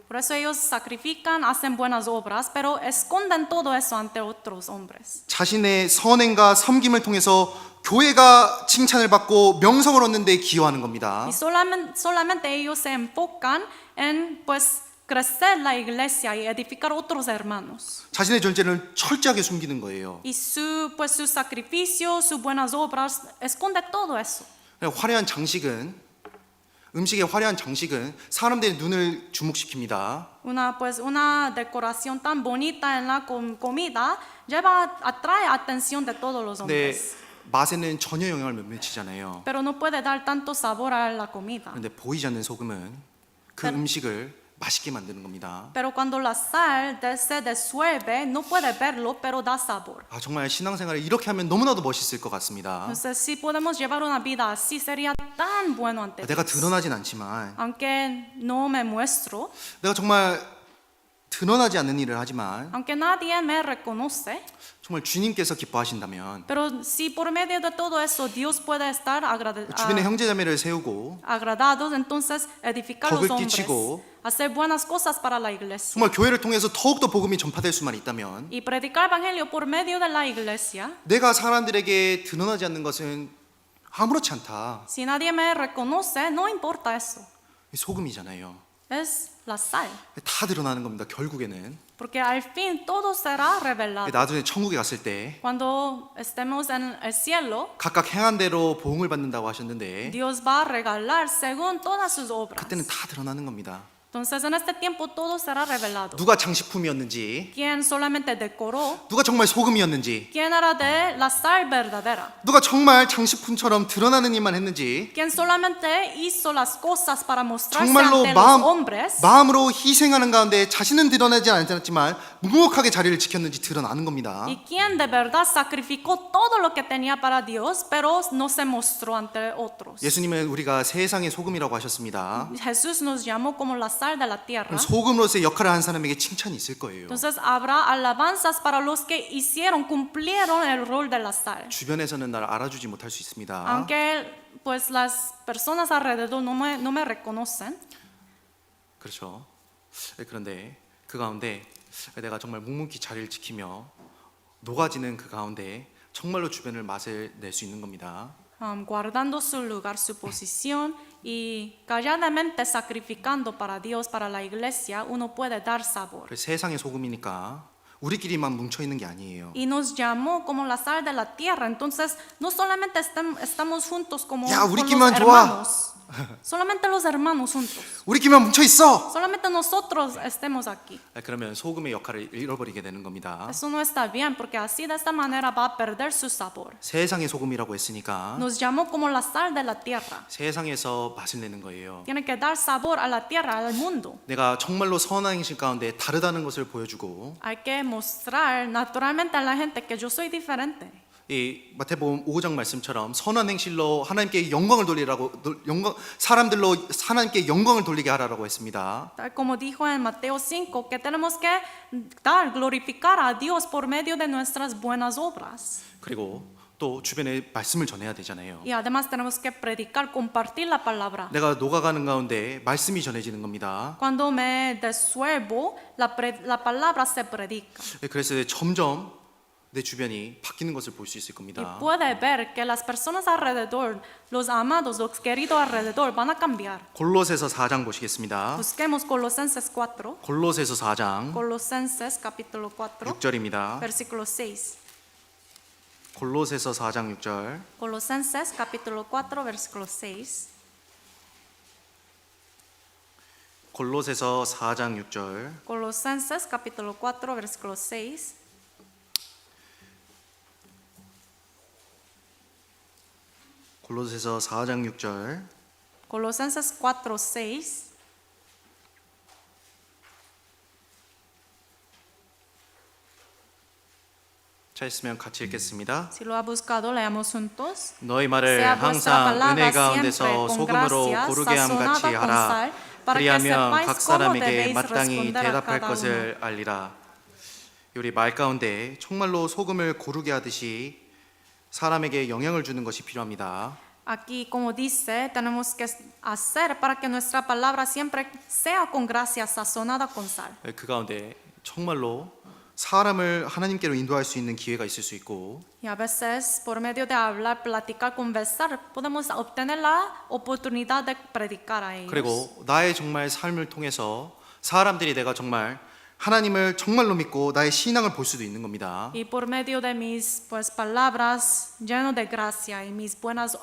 Speaker 2: Por eso ellos sacrifican, hacen buenas obras, pero esconden todo eso ante otros hombres.
Speaker 3: 자신의 선행과 섬김을 통해서 교회가 칭찬을 받고 명성을 얻는 데 기여하는 겁니다.
Speaker 2: Y solamente ellos se enfocan en pues crecer la iglesia y edificar otros hermanos.
Speaker 3: 자신의 존재를 철저하게 숨기는 거예요.
Speaker 2: Y su sacrificio, sus buenas obras, esconde todo eso.
Speaker 3: 화려한 장식은 음식의 화려한 장식은 사람들의 눈을 주목시킵니다.
Speaker 2: Una decoración tan bonita en la comida atrae atención de todos los
Speaker 3: 근데
Speaker 2: hombres.
Speaker 3: 맛에는 전혀 영향을 못 미치잖아요.
Speaker 2: Pero no puede dar tanto sabor a la comida.
Speaker 3: 그런데 보이지 않는 소금은 그 음식을 맛있게 만드는 겁니다.
Speaker 2: Pero cuando la sal se disuelve, no puede verlo, pero da sabor.
Speaker 3: 아, 정말 신앙생활을 이렇게 하면 너무나도 멋있을 것 같습니다.
Speaker 2: Entonces, si podemos llevar una vida así, sería tan bueno ante
Speaker 3: 내가
Speaker 2: Dios.
Speaker 3: 드러나진 않지만
Speaker 2: Aunque no me muestro,
Speaker 3: 내가 정말 드러나지 않는 일을 하지만
Speaker 2: aunque nadie me reconoce,
Speaker 3: 정말 주님께서 기뻐하신다면
Speaker 2: pero si por medio de todo eso Dios puede estar
Speaker 3: 주변에 형제자매를 세우고
Speaker 2: agradados, entonces edificar los
Speaker 3: 덕을
Speaker 2: hombres,
Speaker 3: 끼치고
Speaker 2: hacer buenas cosas para la iglesia
Speaker 3: 정말 교회를 통해서 더욱더 복음이 전파될 수만 있다면
Speaker 2: y predicar evangelio por medio de la iglesia.
Speaker 3: 내가 사람들에게 드러나지 않는 것은 아무렇지 않다.
Speaker 2: Si nadie me reconoce, no importa eso.
Speaker 3: 소금이잖아요.
Speaker 2: Es la sal.
Speaker 3: 다 드러나는 겁니다. 결국에는
Speaker 2: Porque al fin todo será revelado.
Speaker 3: 나중에 천국에 갔을 때
Speaker 2: Cuando estemos en el cielo,
Speaker 3: 각각 행한 대로 보응을 받는다고 하셨는데
Speaker 2: Dios va a regalar según todas sus obras.
Speaker 3: 그때는 다 드러나는 겁니다.
Speaker 2: Entonces en este tiempo todo será revelado.
Speaker 3: 누가 장식품이었는지,
Speaker 2: ¿Quién solamente decoró?
Speaker 3: 누가 정말 소금이었는지,
Speaker 2: ¿Quién era de la sal verdadera?
Speaker 3: 누가 정말 장식품처럼 드러나는 일만 했는지,
Speaker 2: ¿Quién solamente hizo las cosas para mostrarse
Speaker 3: 정말로
Speaker 2: ante los hombres?
Speaker 3: 마음으로 희생하는 가운데 자신은 드러나지 않았지만 묵묵하게 자리를 지켰는지 드러나는 겁니다.
Speaker 2: ¿Y quién de verdad sacrificó todo lo que tenía para Dios, pero no se mostró ante otros?
Speaker 3: 예수님은 우리가 세상의 소금이라고 하셨습니다.
Speaker 2: Jesús nos llamó como la sal de la tierra.
Speaker 3: 소금으로서의 역할을 한 사람에게 칭찬이 있을 거예요.
Speaker 2: Entonces habrá alabanzas para los que hicieron, cumplieron el rol de la sal.
Speaker 3: 주변에서는 나를 알아주지 못할 수 있습니다.
Speaker 2: Aunque pues las personas alrededor no me reconocen,
Speaker 3: 그렇죠. 그런데 그 가운데 내가 정말 묵묵히 자리를 지키며 녹아지는 그 가운데 정말로 주변을 맛을 낼 수 있는 겁니다.
Speaker 2: guardando su lugar, su posición y calladamente sacrificando para Dios, para la iglesia, uno puede dar sabor.
Speaker 3: 그래서 세상의 소금이니까 우리끼리만 뭉쳐 있는 게 아니에요.
Speaker 2: Y nos llamó como la sal de la tierra, entonces no solamente estamos juntos como
Speaker 3: 야,
Speaker 2: con
Speaker 3: 우리끼리만
Speaker 2: los
Speaker 3: 좋아.
Speaker 2: hermanos, solamente los hermanos juntos,
Speaker 3: 우리끼리만 뭉쳐 있어.
Speaker 2: solamente nosotros estemos aquí.
Speaker 3: 그러면 소금의 역할을 잃어버리게 되는 겁니다.
Speaker 2: Eso no está bien porque así de esta manera va a perder su sabor.
Speaker 3: 세상의 소금이라고 했으니까
Speaker 2: Nos llamó como la sal de la tierra.
Speaker 3: 세상에서 맛을 내는 거예요.
Speaker 2: Tiene que dar sabor a la tierra, al mundo.
Speaker 3: 내가 정말로 선한 행실 가운데 다르다는 것을 보여주고
Speaker 2: Hay que mostrar naturalmente a la gente que yo soy diferente.
Speaker 3: 이 마태복음 5장 말씀처럼 선한 행실로 하나님께 영광을 돌리라고 사람들로 하나님께 영광을 돌리게 하라고 했습니다.
Speaker 2: Tal como dijo en Mateo 5, que tenemos que glorificar a Dios por medio de nuestras buenas obras.
Speaker 3: 그리고 또 주변에 말씀을 전해야 되잖아요.
Speaker 2: Y además tenemos que predicar, compartir la palabra.
Speaker 3: 내가 녹아가는 가운데 말씀이 전해지는 겁니다.
Speaker 2: Cuando me disuelvo, la palabra se predica.
Speaker 3: 그래서 점점 내 주변이 바뀌는 것을 볼 수 있을
Speaker 2: Y
Speaker 3: 겁니다.
Speaker 2: puede ver que las personas alrededor, los amados, los queridos alrededor van a cambiar.
Speaker 3: 골로새서 4장 보시겠습니다.
Speaker 2: Busquemos Colosenses 4.
Speaker 3: 골로새서 4장
Speaker 2: Colosenses capítulo 4,
Speaker 3: 6절입니다.
Speaker 2: versículo 6.
Speaker 3: 골로새서 4장 6절.
Speaker 2: Colosenses capítulo 4, versículo 6.
Speaker 3: 골로새서 4장 6절.
Speaker 2: Colosenses capítulo 4, versículo 6.
Speaker 3: 골로새서 4장 6절.
Speaker 2: Colosenses 4, 6.
Speaker 3: 찾으시면 같이 읽겠습니다.
Speaker 2: Si lo ha buscado, leamos juntos.
Speaker 3: 너희 말을
Speaker 2: Sea vuestra
Speaker 3: 항상
Speaker 2: palabra
Speaker 3: 은혜
Speaker 2: siempre
Speaker 3: 가운데서
Speaker 2: con
Speaker 3: 소금으로
Speaker 2: gracia,
Speaker 3: 고르게 함 같이
Speaker 2: sazonada con
Speaker 3: 하라.
Speaker 2: sal, para que
Speaker 3: 그리하면
Speaker 2: sepáis
Speaker 3: 각
Speaker 2: cómo
Speaker 3: 사람에게
Speaker 2: debéis
Speaker 3: 마땅히
Speaker 2: responder a
Speaker 3: 대답할
Speaker 2: cada
Speaker 3: 것을 알리라. 우리 말 가운데 정말로 소금을 고르게 하듯이 사람에게 영향을 주는 것이 필요합니다.
Speaker 2: Aquí, como dice, tenemos que hacer para que nuestra palabra siempre sea con gracia, sazonada con sal.
Speaker 3: 그 가운데 정말로 사람을 하나님께로 인도할 수 있는 기회가 있을 수 있고
Speaker 2: Y a veces, por medio de hablar, platicar, conversar, podemos obtener la oportunidad de predicar a ellos.
Speaker 3: 그리고 나의 정말 삶을 통해서 사람들이 내가 정말 하나님을 정말로 믿고 나의 신앙을 볼 수도 있는 겁니다.
Speaker 2: Y por medio de mis pues, palabras lleno de gracia y mis buenas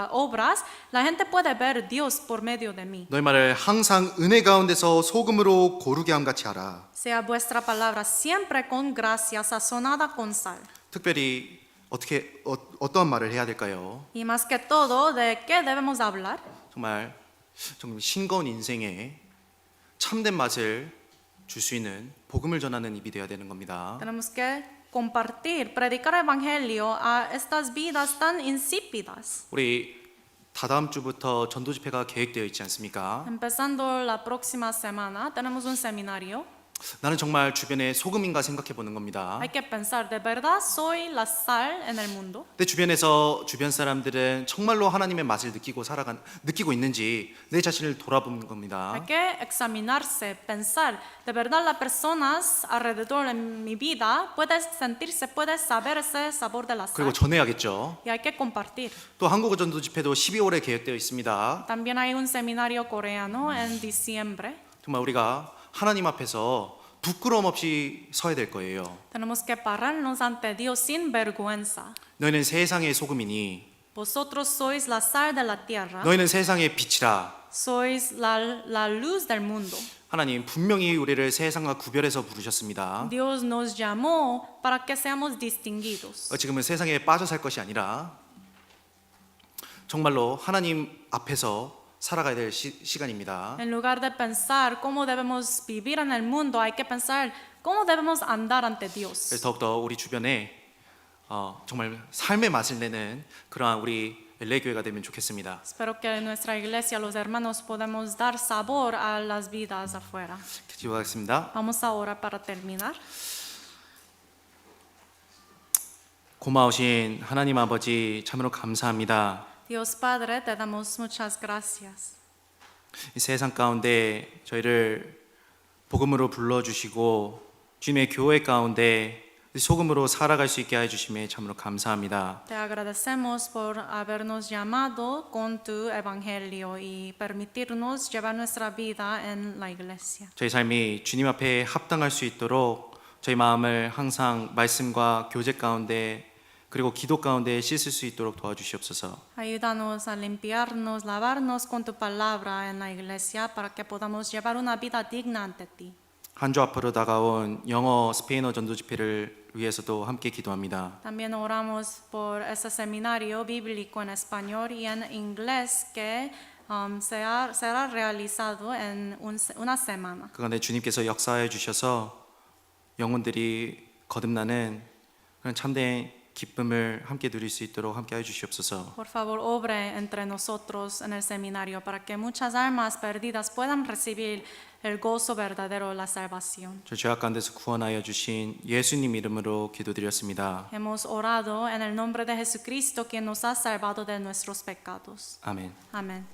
Speaker 2: obras, la gente puede ver Dios por medio de mí.
Speaker 3: 너희 말을 항상 은혜 가운데서 소금으로 고르게 함 같이 하라.
Speaker 2: Sea vuestra palabra siempre con gracia, sazonada con sal.
Speaker 3: 특별히 어떠한 말을 해야 될까요?
Speaker 2: Y más que todo, ¿de qué debemos hablar?
Speaker 3: 정말 싱거운 인생에 참된 맛을 줄 수 있는 복음을 전하는 입이 되어야 되는 겁니다.
Speaker 2: Tenemos que compartir, predicar el evangelio a estas vidas tan insípidas.
Speaker 3: 우리 다다음 주부터 전도 집회가 계획되어 있지 않습니까?
Speaker 2: Empezando la próxima semana, tenemos un seminario.
Speaker 3: 나는 정말 주변에 소금인가 생각해 보는 겁니다.
Speaker 2: Hay que pensar, ¿de verdad soy la sal en el mundo?
Speaker 3: 내 주변에서 주변 사람들은 정말로 하나님의 맛을 느끼고 있는지 내 자신을 돌아보는 겁니다.
Speaker 2: Hay que examinarse, pensar, ¿de verdad las personas alrededor de mi vida pueden sentirse, pueden saber ese sabor de la sal?
Speaker 3: 그리고 전해야겠죠.
Speaker 2: Y hay que compartir.
Speaker 3: 또 한국어 전도 집회도 12월에 계획되어 있습니다.
Speaker 2: También hay un seminario coreano en diciembre.
Speaker 3: 정말 우리가 하나님 앞에서 부끄러움 없이 서야 될 거예요.
Speaker 2: Tenemos que pararnos ante Dios sin vergüenza.
Speaker 3: 너희는 세상의 소금이니
Speaker 2: Vosotros sois la sal de la tierra,
Speaker 3: 너희는 세상의 빛이라.
Speaker 2: sois la luz del mundo.
Speaker 3: 하나님 분명히 우리를 세상과 구별해서 부르셨습니다.
Speaker 2: Dios nos llamó para que seamos distinguidos.
Speaker 3: 지금은 세상에 빠져 살 것이 아니라 정말로 하나님 앞에서 살아가야 될 시간입니다.
Speaker 2: En lugar de pensar cómo debemos vivir en el mundo, hay que pensar cómo debemos andar ante Dios.
Speaker 3: 그래서 더욱더 우리 주변에 정말 삶의 맛을 내는 그러한 우리 엘레교회가 되면 좋겠습니다.
Speaker 2: Espero que en nuestra iglesia los hermanos podamos dar sabor a las vidas afuera.
Speaker 3: 기도하겠습니다.
Speaker 2: Vamos a orar para terminar.
Speaker 1: 고마우신 하나님 아버지 참으로 감사합니다.
Speaker 2: Dios Padre, te damos muchas gracias.
Speaker 1: 이 세상 가운데 저희를 복음으로 불러주시고 주님의 교회 가운데 소금으로 살아갈 수 있게 해주심에 참으로 감사합니다.
Speaker 2: Te agradecemos por habernos llamado con tu evangelio y permitirnos llevar nuestra vida en la iglesia.
Speaker 1: 저희 삶이 주님 앞에 합당할 수 있도록 저희 마음을 항상 말씀과 교제 가운데 그리고 기도 가운데 씻을 수 있도록 도와주시옵소서.
Speaker 2: Ayúdanos a limpiarnos, lavarnos con tu palabra en la iglesia para que podamos llevar una vida digna ante ti.
Speaker 1: 한 주 앞으로 다가온 영어 스페인어 전도 집회를 위해서도 함께 기도합니다.
Speaker 2: También oramos por ese seminario bíblico en español y en inglés que será realizado en una semana.
Speaker 1: 그간에 주님께서 역사해 주셔서 영혼들이 거듭나는 그런 참된 기쁨을 함께 누릴 수 있도록 함께 해 주시옵소서.
Speaker 2: Por favor, obre entre nosotros en el seminario para que muchas almas perdidas puedan recibir el gozo verdadero de la salvación.
Speaker 1: 저 죄악 가운데서 구원하여 주신 예수님 이름으로 기도드렸습니다.
Speaker 2: Hemos orado en el nombre de Jesucristo, quien nos ha salvado de nuestros pecados.
Speaker 1: 아멘.
Speaker 2: Amén.